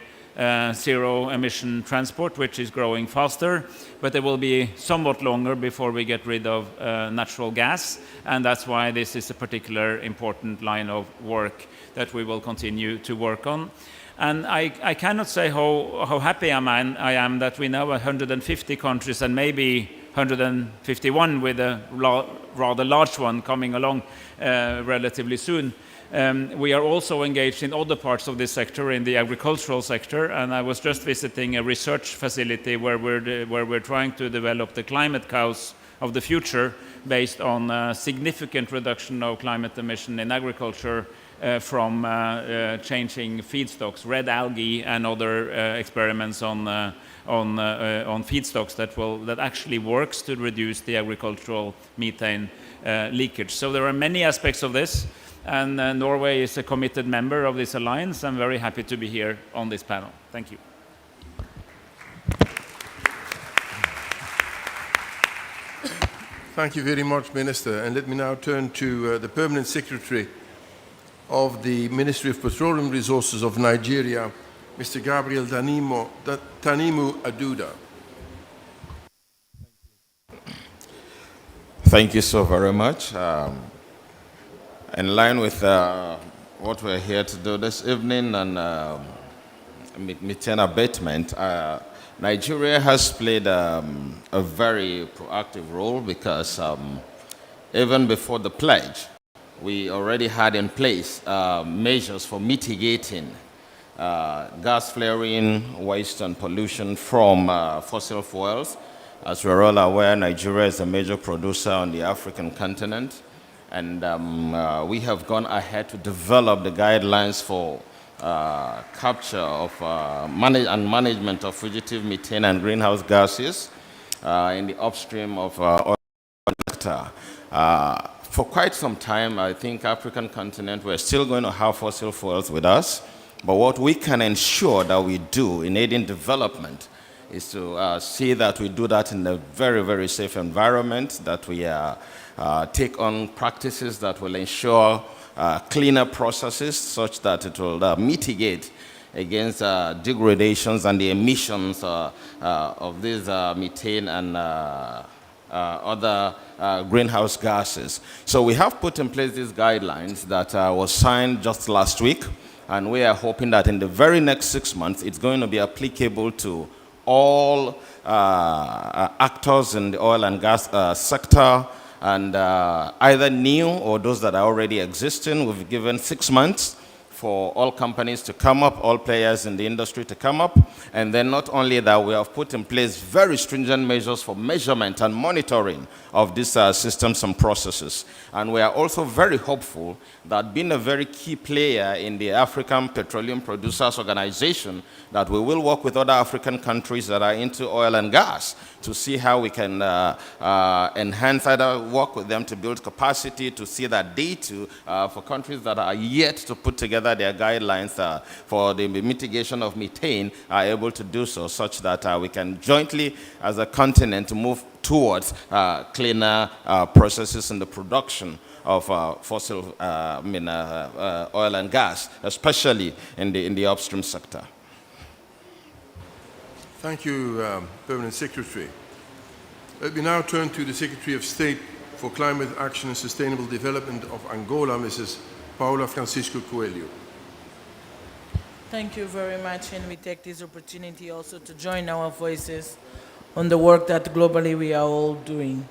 zero-emission transport, which is growing faster, but it will be somewhat longer before we get rid of natural gas, and that's why this is a particular important line of work that we will continue to work on. And I cannot say how happy I am that we now have 150 countries, and maybe 151 with a rather large one coming along relatively soon. We are also engaged in other parts of this sector, in the agricultural sector, and I was just visiting a research facility where we're trying to develop the climate cows of the future based on significant reduction of climate emission in agriculture from changing feedstocks, red algae, and other experiments on feedstocks that actually works to reduce the agricultural methane leakage. So there are many aspects of this, and Norway is a committed member of this alliance. I'm very happy to be here on this panel. Thank you. Thank you very much, Minister. And let me now turn to the Permanent Secretary of the Ministry of Petroleum Resources of Nigeria, Mr. Gabriel Tanimu Aduda. Thank you so very much. In line with what we're here to do this evening and methane abatement, Nigeria has played a very proactive role, because even before the pledge, we already had in place measures for mitigating gas flaring, waste, and pollution from fossil fuels. As we're all aware, Nigeria is a major producer on the African continent, and we have gone ahead to develop the guidelines for capture of and management of fugitive methane and greenhouse gases in the upstream of oil sector. For quite some time, I think African continent, we're still going to have fossil fuels with us, but what we can ensure that we do in aiding development is to see that we do that in a very, very safe environment, that we take on practices that will ensure cleaner processes such that it will mitigate against degradations and the emissions of these methane and other greenhouse gases. So we have put in place these guidelines that was signed just last week, and we are hoping that in the very next 6 months, it's going to be applicable to all actors in the oil and gas sector, and either new or those that are already existing. We've given 6 months for all companies to come up, all players in the industry to come up. And then not only that, we have put in place very stringent measures for measurement and monitoring of these systems and processes. And we are also very hopeful that, being a very key player in the African Petroleum Producers Organization, that we will work with other African countries that are into oil and gas to see how we can enhance, either work with them to build capacity, to see that they too, for countries that are yet to put together their guidelines for the mitigation of methane, are able to do so, such that we can jointly, as a continent, move towards cleaner processes in the production of fossil oil and gas, especially in the upstream sector. Thank you, Permanent Secretary. Let me now turn to the Secretary of State for Climate Action and Sustainable Development of Angola, Mrs. Paula Francisco Coelho. Thank you very much, and we take this opportunity also to join our voices on the work that globally we are all doing.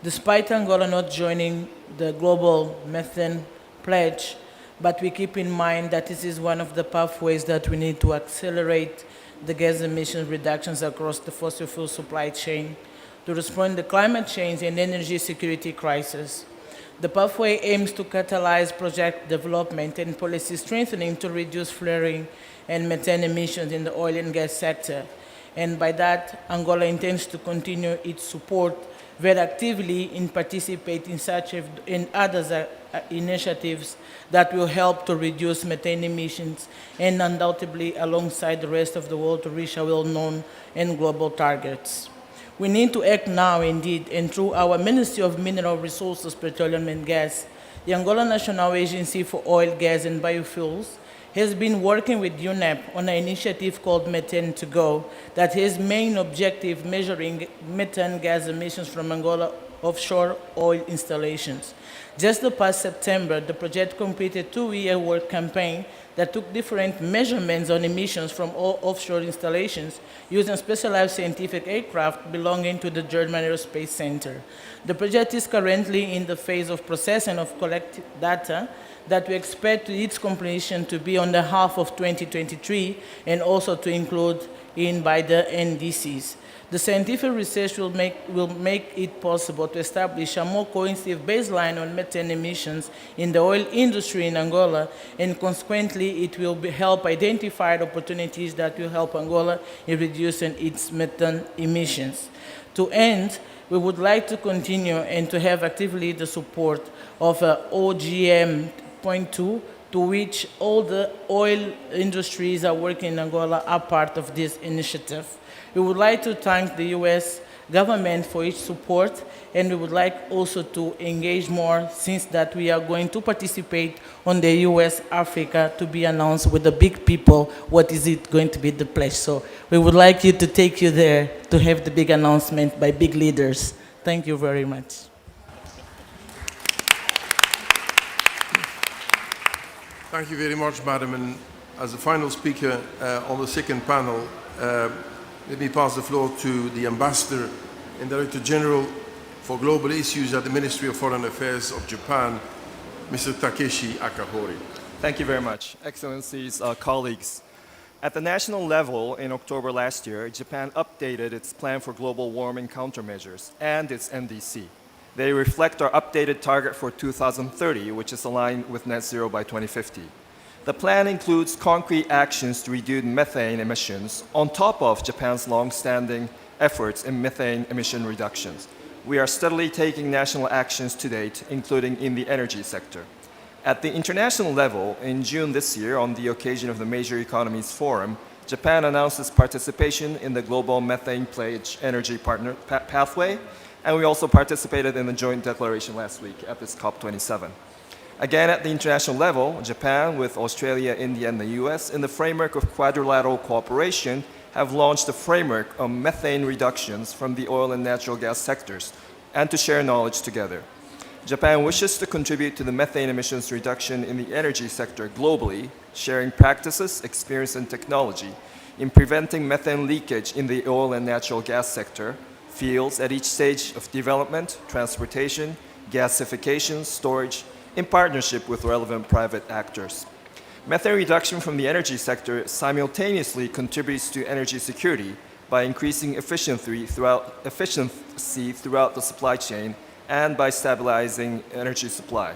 Despite Angola not joining the Global Methane Pledge, but we keep in mind that this is one of the pathways that we need to accelerate the gas emission reductions across the fossil fuel supply chain to respond to the climate change and energy security crisis. The pathway aims to catalyze project development and policy strengthening to reduce flaring and methane emissions in the oil and gas sector. And by that, Angola intends to continue its support very actively in participating in such and other initiatives that will help to reduce methane emissions and undoubtedly alongside the rest of the world to reach our well-known and global targets. We need to act now indeed, and through our Ministry of Mineral Resources, Petroleum and Gas, the Angola National Agency for Oil, Gas and Biofuels has been working with UNEP on an initiative called Methane to Go that has main objective measuring methane gas emissions from Angola offshore oil installations. Just the past September, the project completed a 2-year work campaign that took different measurements on emissions from all offshore installations using specialized scientific aircraft belonging to the German Aerospace Center. The project is currently in the phase of processing of collected data that we expect its completion to be on the half of 2023 and also to include in by the NDCs. The scientific research will make it possible to establish a more cohesive baseline on methane emissions in the oil industry in Angola, and consequently it will help identify opportunities that will help Angola in reducing its methane emissions. To end, we would like to continue and to have actively the support of OGM.2, to which all the oil industries are working in Angola are part of this initiative. We would like to thank the US government for its support, and we would like also to engage more, since that we are going to participate on the US Africa to be announced with the big people what is it going to be the pledge. So we would like you to take you there to have the big announcement by big leaders. Thank you very much. Thank you very much, Madam. And as the final speaker on the second panel, let me pass the floor to the Ambassador and Director General for Global Issues at the Ministry of Foreign Affairs of Japan, Mr. Takeshi Akahori. Thank you very much. Excellencies, colleagues. At the national level, in October last year, Japan updated its plan for global warming countermeasures and its NDC. They reflect our updated target for 2030, which is aligned with net zero by 2050. The plan includes concrete actions to reduce methane emissions on top of Japan's long-standing efforts in methane emission reductions. We are steadily taking national actions to date, including in the energy sector. At the international level, in June this year, on the occasion of the Major Economies Forum, Japan announced its participation in the Global Methane Pledge energy partner pathway, and we also participated in the joint declaration last week at this COP27. Again, at the international level, Japan, with Australia, India, and the US, in the framework of quadrilateral cooperation, have launched a framework on methane reductions from the oil and natural gas sectors, and to share knowledge together. Japan wishes to contribute to the methane emissions reduction in the energy sector globally, sharing practices, experience, and technology in preventing methane leakage in the oil and natural gas sector, fields at each stage of development, transportation, gasification, storage, in partnership with relevant private actors. Methane reduction from the energy sector simultaneously contributes to energy security by increasing efficiency throughout the supply chain and by stabilizing energy supply.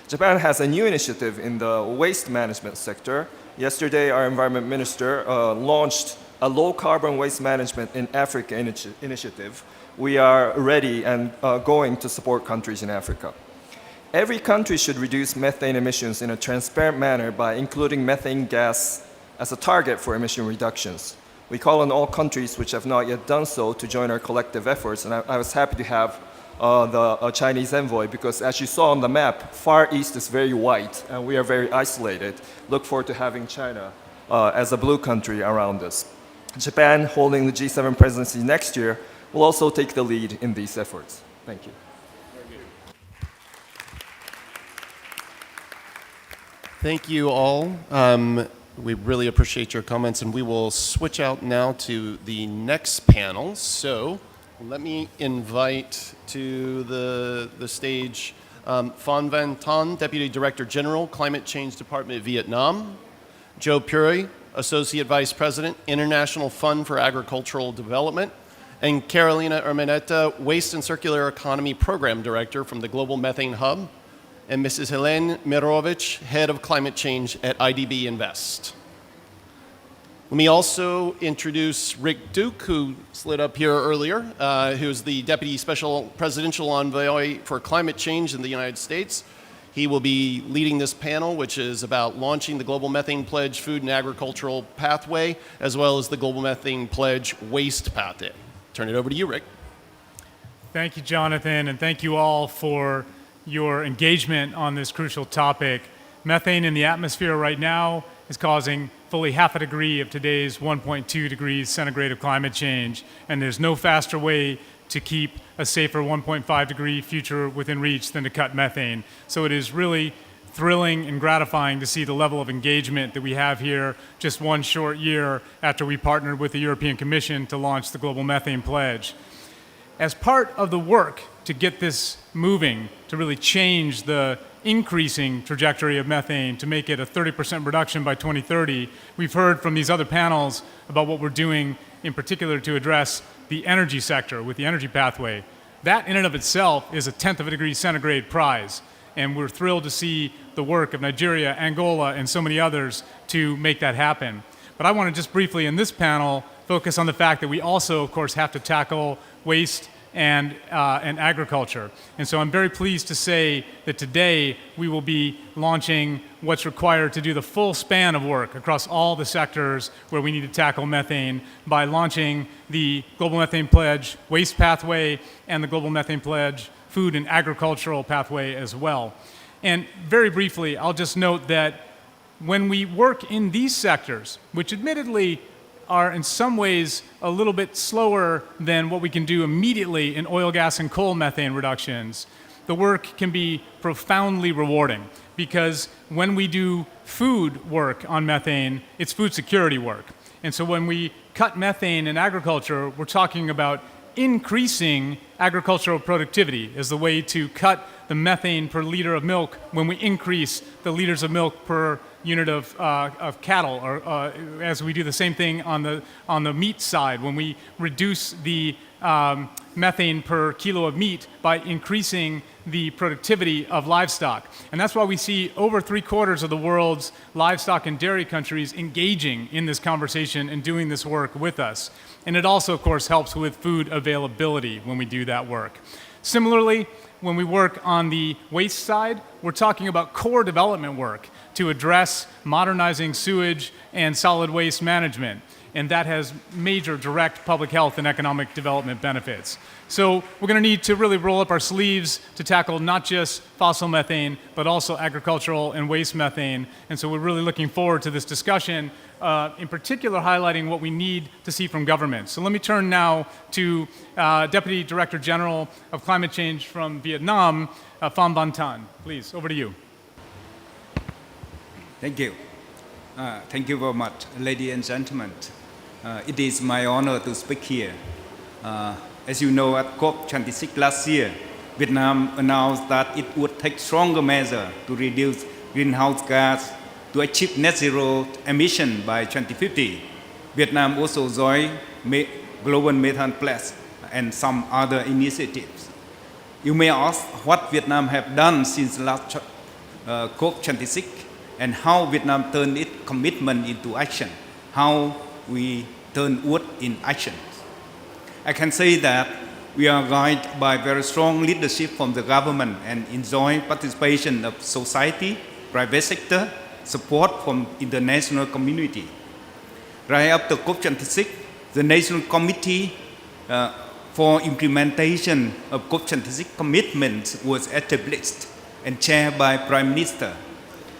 Japan has a new initiative in the waste management sector. Yesterday, our environment minister launched a low-carbon waste management in Africa initiative. We are ready and going to support countries in Africa. Every country should reduce methane emissions in a transparent manner by including methane gas as a target for emission reductions. We call on all countries which have not yet done so to join our collective efforts, and I was happy to have the Chinese envoy, because as you saw on the map, Far East is very white and we are very isolated. Look forward to having China as a blue country around us. Japan, holding the G7 presidency next year, will also take the lead in these efforts. Thank you. Thank you all. We really appreciate your comments, and we will switch out now to the next panel. So let me invite to the stage Phan Van Ton, Deputy Director General, Climate Change Department, Vietnam; Joe Puri, Associate Vice President, International Fund for Agricultural Development; and Carolina Urmeneta, Waste and Circular Economy Program Director from the Global Methane Hub; and Mrs. Helene Mirovic, Head of Climate Change at IDB Invest. Let me also introduce Rick Duke, who slid up here earlier, who's the Deputy Special Presidential Envoy for Climate Change in the United States. He will be leading this panel, which is about launching the Global Methane Pledge Food and Agricultural Pathway, as well as the Global Methane Pledge Waste Pathway. Turn it over to you, Rick. Thank you, Jonathan, and thank you all for your engagement on this crucial topic. Methane in the atmosphere right now is causing fully half a degree of today's 1.2 degrees centigrade of climate change, and there's no faster way to keep a safer 1.5 degree future within reach than to cut methane. So it is really thrilling and gratifying to see the level of engagement that we have here just one short year after we partnered with the European Commission to launch the Global Methane Pledge. As part of the work to get this moving, to really change the increasing trajectory of methane to make it a 30% reduction by 2030, we've heard from these other panels about what we're doing in particular to address the energy sector with the energy pathway. That in and of itself is a 1/10 of a degree centigrade prize, and we're thrilled to see the work of Nigeria, Angola, and so many others to make that happen. But I want to just briefly in this panel focus on the fact that we also, of course, have to tackle waste and agriculture. And so I'm very pleased to say that today we will be launching what's required to do the full span of work across all the sectors where we need to tackle methane by launching the Global Methane Pledge Waste Pathway and the Global Methane Pledge Food and Agricultural Pathway as well. And very briefly, I'll just note that when we work in these sectors, which admittedly are in some ways a little bit slower than what we can do immediately in oil, gas, and coal methane reductions, the work can be profoundly rewarding, because when we do food work on methane, it's food security work. And so when we cut methane in agriculture, we're talking about increasing agricultural productivity as the way to cut the methane per liter of milk when we increase the liters of milk per unit of cattle, or as we do the same thing on the meat side, when we reduce the methane per kilo of meat by increasing the productivity of livestock. And that's why we see over 3/4 of the world's livestock and dairy countries engaging in this conversation and doing this work with us. And it also, of course, helps with food availability when we do that work. Similarly, when we work on the waste side, we're talking about core development work to address modernizing sewage and solid waste management. And that has major direct public health and economic development benefits. So we're going to need to really roll up our sleeves to tackle not just fossil methane, but also agricultural and waste methane. And so we're really looking forward to this discussion, in particular highlighting what we need to see from government. So let me turn now to Deputy Director General of Climate Change from Vietnam, Pham Van Tan. Please, over to you. Thank you. Thank you very much, ladies and gentlemen. It is my honor to speak here. As you know, at COP26 last year, Vietnam announced that it would take stronger measures to reduce greenhouse gas to achieve net zero emission by 2050. Vietnam also joined Global Methane Pledge and some other initiatives. You may ask what Vietnam have done since last COP26 and how Vietnam turned its commitment into action, how we turn wood in action. I can say that we are guided by very strong leadership from the government and enjoy participation of society, private sector, support from international community. Right after COP26, the National Committee for Implementation of COP26 commitments was established and chaired by Prime Minister.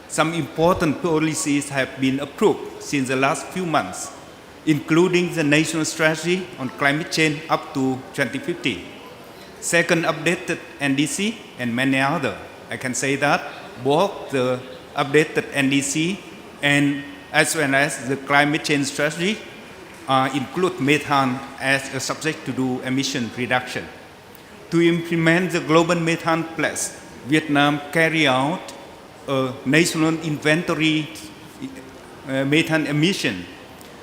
Some important policies have been approved since the last few months, including the national strategy on climate change up to 2050, second updated NDC, and many others. I can say that both the updated NDC and as well as the climate change strategy include methane as a subject to do emission reduction. To implement the Global Methane Pledge, Vietnam carry out a national inventory methane emission.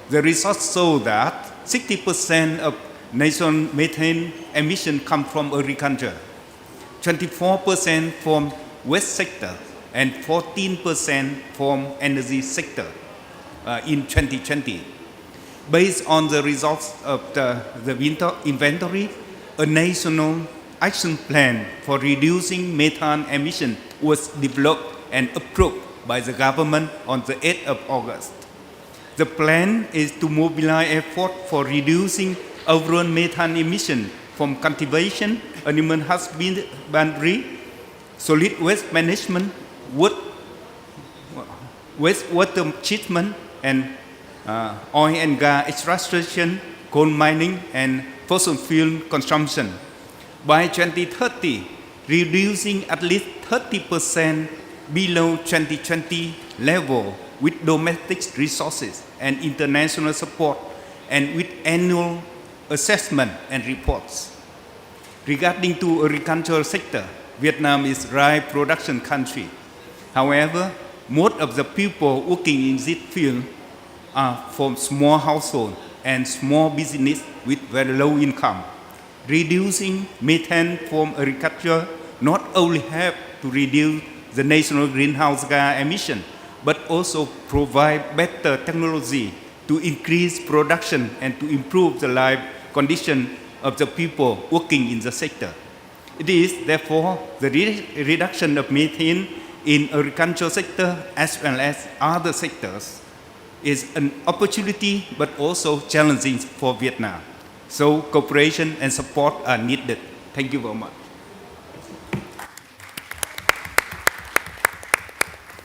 The results show that 60% of national methane emission come from agriculture, 24% from waste sector, and 14% from energy sector in 2020. Based on the results of the inventory, a national action plan for reducing methane emission was developed and approved by the government on the 8th of August. The plan is to mobilize effort for reducing overall methane emission from cultivation, animal husbandry, solid waste management, wastewater treatment, and oil and gas extraction, coal mining, and fossil fuel consumption. By 2030, reducing at least 30% below 2020 level with domestic resources and international support, and with annual assessment and reports. Regarding to agricultural sector, Vietnam is rice production country. However, most of the people working in this field are from small households and small business with very low income. Reducing methane from agriculture not only help to reduce the national greenhouse gas emission, but also provide better technology to increase production and to improve the life condition of the people working in the sector. It is therefore the reduction of methane in agricultural sector as well as other sectors is an opportunity but also challenging for Vietnam. So cooperation and support are needed. Thank you very much.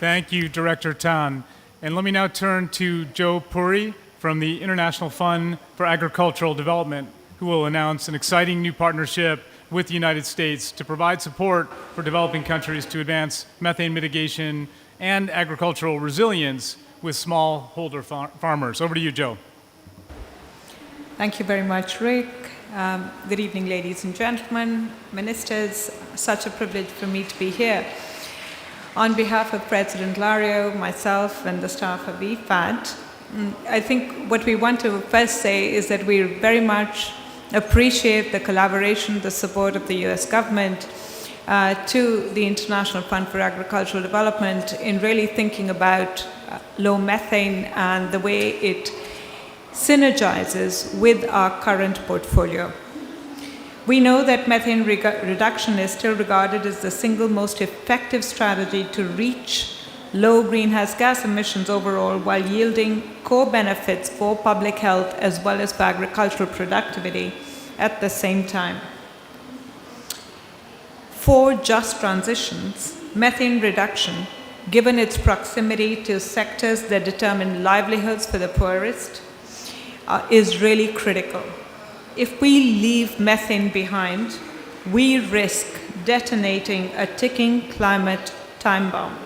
Thank you, Director Tan. And let me now turn to Joe Puri from the International Fund for Agricultural Development, who will announce an exciting new partnership with the United States to provide support for developing countries to advance methane mitigation and agricultural resilience with smallholder farmers. Over to you, Joe. Thank you very much, Rick. Good evening, ladies and gentlemen, ministers. Such a privilege for me to be here. On behalf of President Lario, myself, and the staff of EFAD, I think what we want to first say is that we very much appreciate the collaboration, the support of the US government to the International Fund for Agricultural Development in really thinking about low methane and the way it synergizes with our current portfolio. We know that methane reduction is still regarded as the single most effective strategy to reach low greenhouse gas emissions overall while yielding core benefits for public health as well as for agricultural productivity at the same time. For just transitions, methane reduction, given its proximity to sectors that determine livelihoods for the poorest, is really critical. If we leave methane behind, we risk detonating a ticking climate time bomb.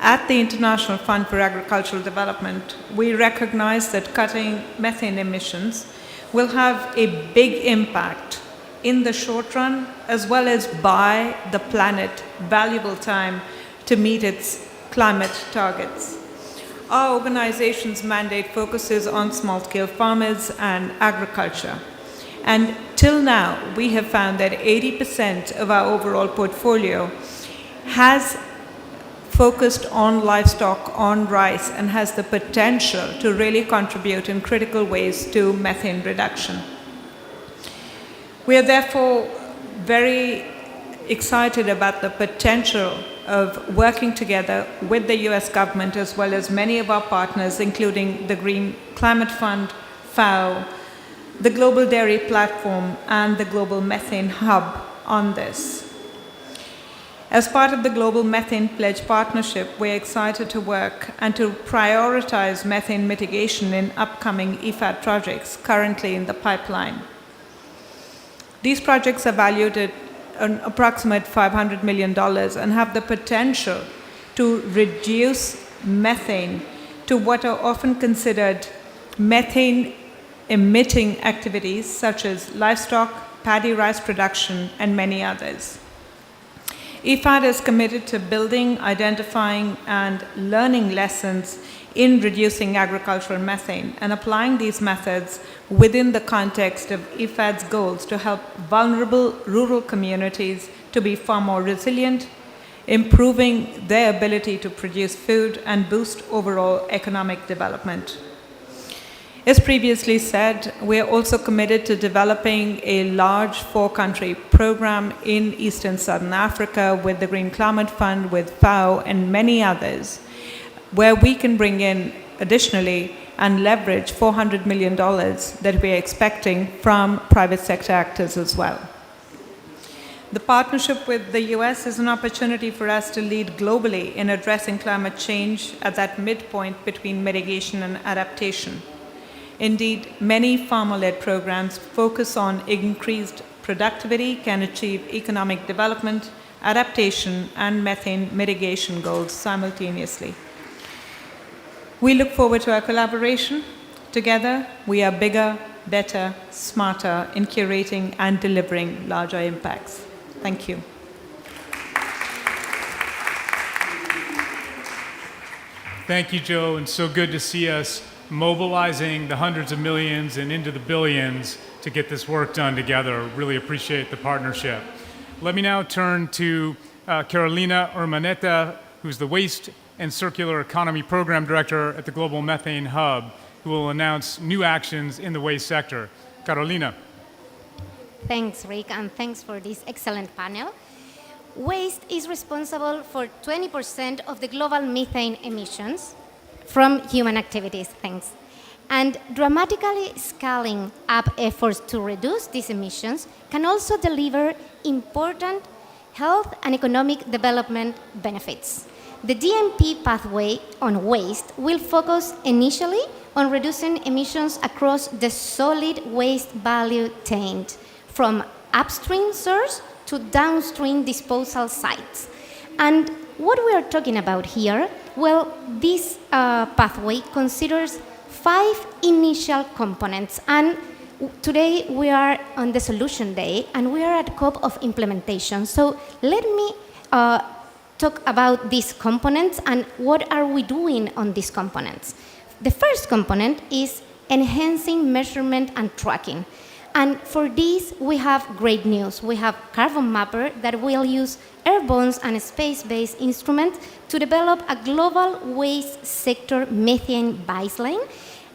At the International Fund for Agricultural Development, we recognize that cutting methane emissions will have a big impact in the short run, as well as buy the planet valuable time to meet its climate targets. Our organization's mandate focuses on small-scale farmers and agriculture. And till now, we have found that 80% of our overall portfolio has focused on livestock, on rice, and has the potential to really contribute in critical ways to methane reduction. We are therefore very excited about the potential of working together with the US government as well as many of our partners, including the Green Climate Fund, FAO, the Global Dairy Platform, and the Global Methane Hub on this. As part of the Global Methane Pledge partnership, we're excited to work and to prioritize methane mitigation in upcoming EFAD projects currently in the pipeline. These projects are valued at an approximate $500 million and have the potential to reduce methane to what are often considered methane-emitting activities such as livestock, paddy rice production, and many others. EFAD is committed to building, identifying, and learning lessons in reducing agricultural methane and applying these methods within the context of EFAD's goals to help vulnerable rural communities to be far more resilient, improving their ability to produce food and boost overall economic development. As previously said, we are also committed to developing a large 4-country program in East and Southern Africa with the Green Climate Fund, with FAO, and many others, where we can bring in additionally and leverage $400 million that we are expecting from private sector actors as well. The partnership with the US is an opportunity for us to lead globally in addressing climate change at that midpoint between mitigation and adaptation. Indeed, many farmer-led programs focus on increased productivity, can achieve economic development, adaptation, and methane mitigation goals simultaneously. We look forward to our collaboration. Together, we are bigger, better, smarter in curating and delivering larger impacts. Thank you. Thank you, Joe, and so good to see us mobilizing the hundreds of millions and into the billions to get this work done together. Really appreciate the partnership. Let me now turn to Carolina Urmaneta, who's the Waste and Circular Economy Program Director at the Global Methane Hub, who will announce new actions in the waste sector. Carolina. Thanks, Rick, and thanks for this excellent panel. Waste is responsible for 20% of the global methane emissions from human activities, thanks. And dramatically scaling up efforts to reduce these emissions can also deliver important health and economic development benefits. The DMP pathway on waste will focus initially on reducing emissions across the solid waste value chain, from upstream source to downstream disposal sites. And what we are talking about here, well, this pathway considers 5 initial components, and Today we are on the Solution Day and we are at COP of implementation. So let me talk about these components and what are we doing on these components. The first component is enhancing measurement and tracking. And for this, we have great news. We have Carbon Mapper that will use airborne and space-based instruments to develop a global waste sector methane baseline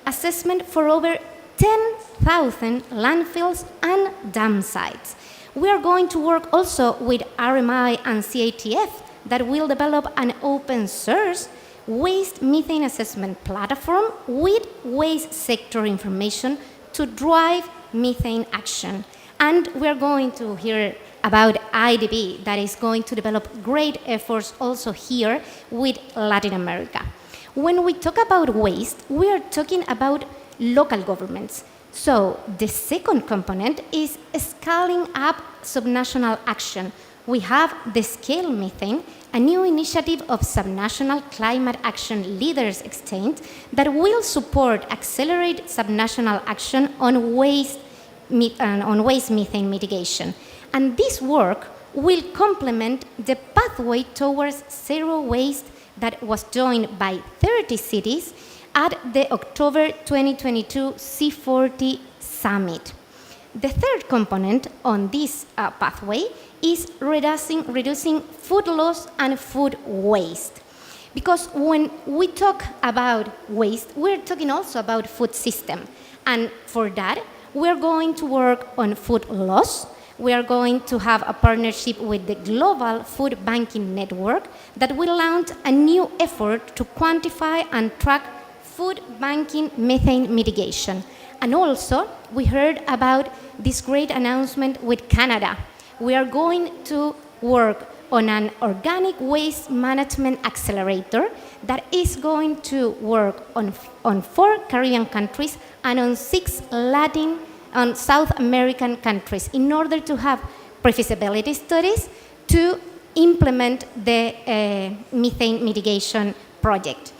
assessment for over 10,000 landfills and dam sites. We are going to work also with RMI and CATF that will develop an open source waste methane assessment platform with waste sector information to drive methane action. And we're going to hear about IDB that is going to develop great efforts also here with Latin America. When we talk about waste, we are talking about local governments. So the second component is scaling up subnational action. We have the Scale Methane, a new initiative of subnational climate action leaders exchange that will support accelerate subnational action on waste methane mitigation. And this work will complement the pathway towards zero waste that was joined by 30 cities at the October 2022 C40 summit. The third component on this pathway is reducing food loss and food waste. Because when we talk about waste, we're talking also about food system. And for that, we're going to work on food loss. We are going to have a partnership with the Global Food Banking Network that will launch a new effort to quantify and track food banking methane mitigation. And also, we heard about this great announcement with Canada. We are going to work on an organic waste management accelerator that is going to work on 4 Caribbean countries and on 6 South American countries in order to have pre-feasibility studies to implement the methane mitigation project.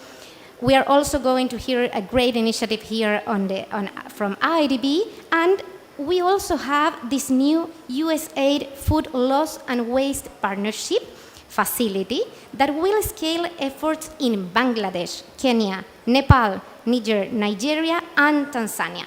We are also going to hear a great initiative here from IDB, and we also have this new USAID Food Loss and Waste Partnership facility that will scale efforts in Bangladesh, Kenya, Nepal, Niger, Nigeria, and Tanzania.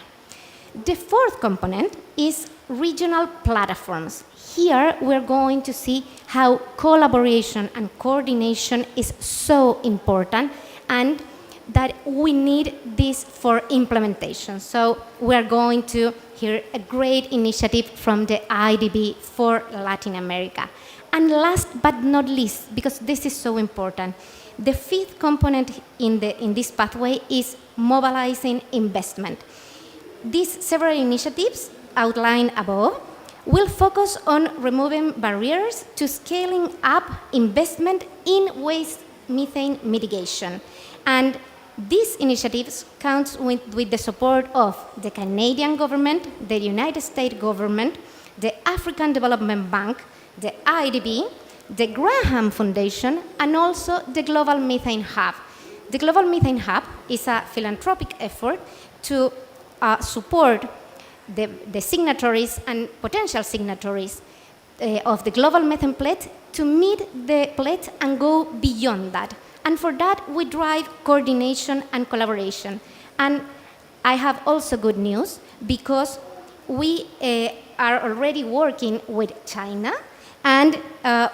The fourth component is regional platforms. Here we're going to see how collaboration and coordination is so important and that we need this for implementation. So we're going to hear a great initiative from the IDB for Latin America. And last but not least, because this is so important, the fifth component in this pathway is mobilizing investment. These several initiatives outlined above will focus on removing barriers to scaling up investment in waste methane mitigation. And these initiatives count with the support of the Canadian government, the United States government, the African Development Bank, the IDB, the Graham Foundation, and also the Global Methane Hub. The Global Methane Hub is a philanthropic effort to support the signatories and potential signatories of the Global Methane Pledge to meet the pledge and go beyond that. And for that, we drive coordination and collaboration. And I have also good news because we are already working with China, and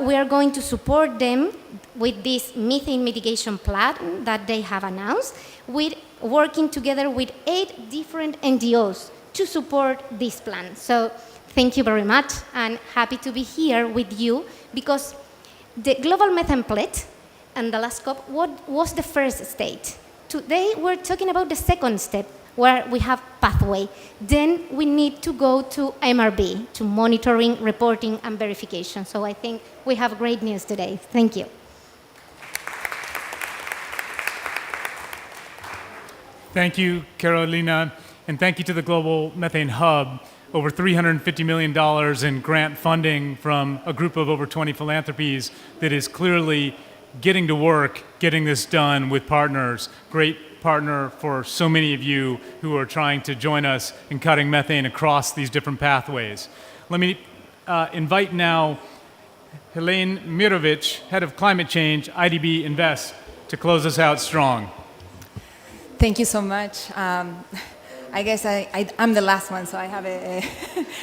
we are going to support them with this methane mitigation plan that they have announced, with working together with 8 different NGOs to support this plan. So thank you very much, and happy to be here with you, because the Global Methane Pledge and the last COP was the first stage. Today we're talking about the second step, where we have pathway. Then we need to go to MRB, to monitoring, reporting, and verification. So I think we have great news today. Thank you. Thank you, Carolina, and thank you to the Global Methane Hub. Over $350 million in grant funding from a group of over 20 philanthropies that is clearly getting to work, getting this done with partners, great partner for so many of you who are trying to join us in cutting methane across these different pathways. Let me invite now Helene Mirovic, Head of Climate Change, IDB Invest, to close us out strong. Thank you so much. I guess I'm the last one, so I have a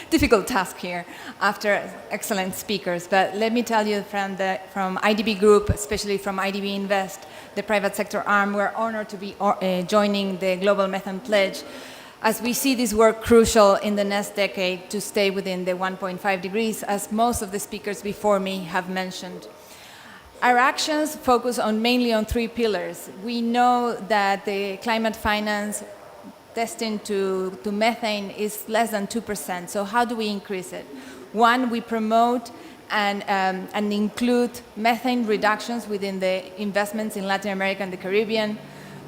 difficult task here after excellent speakers. But let me tell you from IDB Group, especially from IDB Invest, the private sector arm, we're honored to be joining the Global Methane Pledge, as we see this work crucial in the next decade to stay within the 1.5 degrees, as most of the speakers before me have mentioned. Our actions focus mainly on three pillars. We know that the climate finance destined to methane is less than 2%. So how do we increase it? One, we promote and include methane reductions within the investments in Latin America and the Caribbean.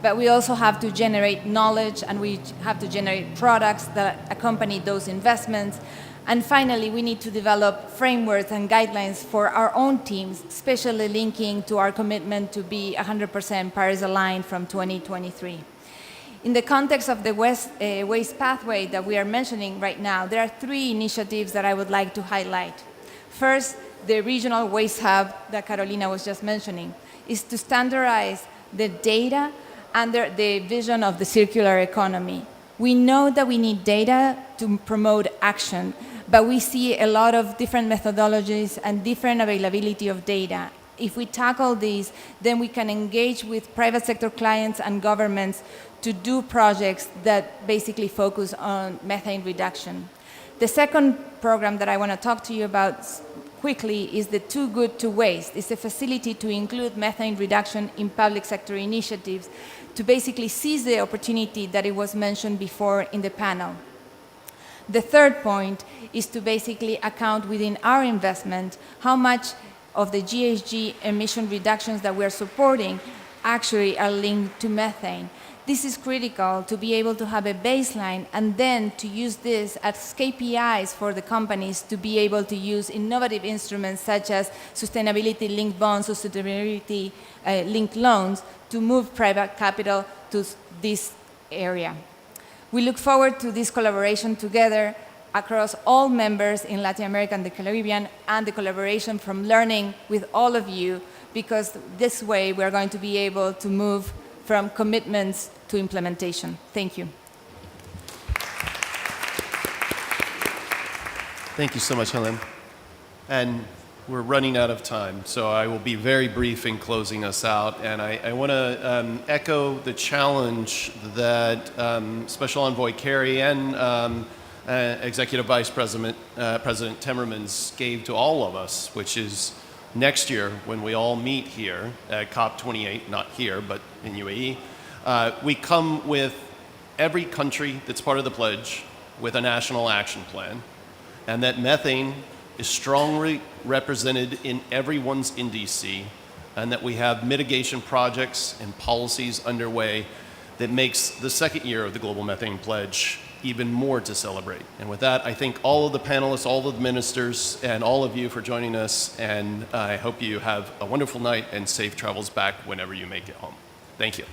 But we also have to generate knowledge, and we have to generate products that accompany those investments. And finally, we need to develop frameworks and guidelines for our own teams, especially linking to our commitment to be 100% Paris-aligned from 2023. In the context of the waste pathway that we are mentioning right now, there are three initiatives that I would like to highlight. First, the regional waste hub that Carolina was just mentioning is to standardize the data under the vision of the circular economy. We know that we need data to promote action, but we see a lot of different methodologies and different availability of data. If we tackle these, then we can engage with private sector clients and governments to do projects that basically focus on methane reduction. The second program that I want to talk to you about quickly is the Too Good to Waste. It's a facility to include methane reduction in public sector initiatives to basically seize the opportunity that it was mentioned before in the panel. The third point is to basically account within our investment how much of the GHG emission reductions that we are supporting actually are linked to methane. This is critical to be able to have a baseline and then to use this as KPIs for the companies to be able to use innovative instruments such as sustainability-linked bonds or sustainability-linked loans to move private capital to this area. We look forward to this collaboration together across all members in Latin America and the Caribbean, and the collaboration from learning with all of you, because this way we're going to be able to move from commitments to implementation. Thank you. Thank you so much, Helen. And we're running out of time, so I will be very brief in closing us out. And I want to echo the challenge that Special Envoy Kerry and Executive Vice President Timmermans gave to all of us, which is next year when we all meet here at COP28, not here, but in UAE, we come with every country that's part of the pledge with a national action plan, and that methane is strongly represented in everyone's NDC, and that we have mitigation projects and policies underway that makes the second year of the Global Methane Pledge even more to celebrate. And with that, I thank all of the panelists, all of the ministers, and all of you for joining us, and I hope you have a wonderful night and safe travels back whenever you make it home. Thank you.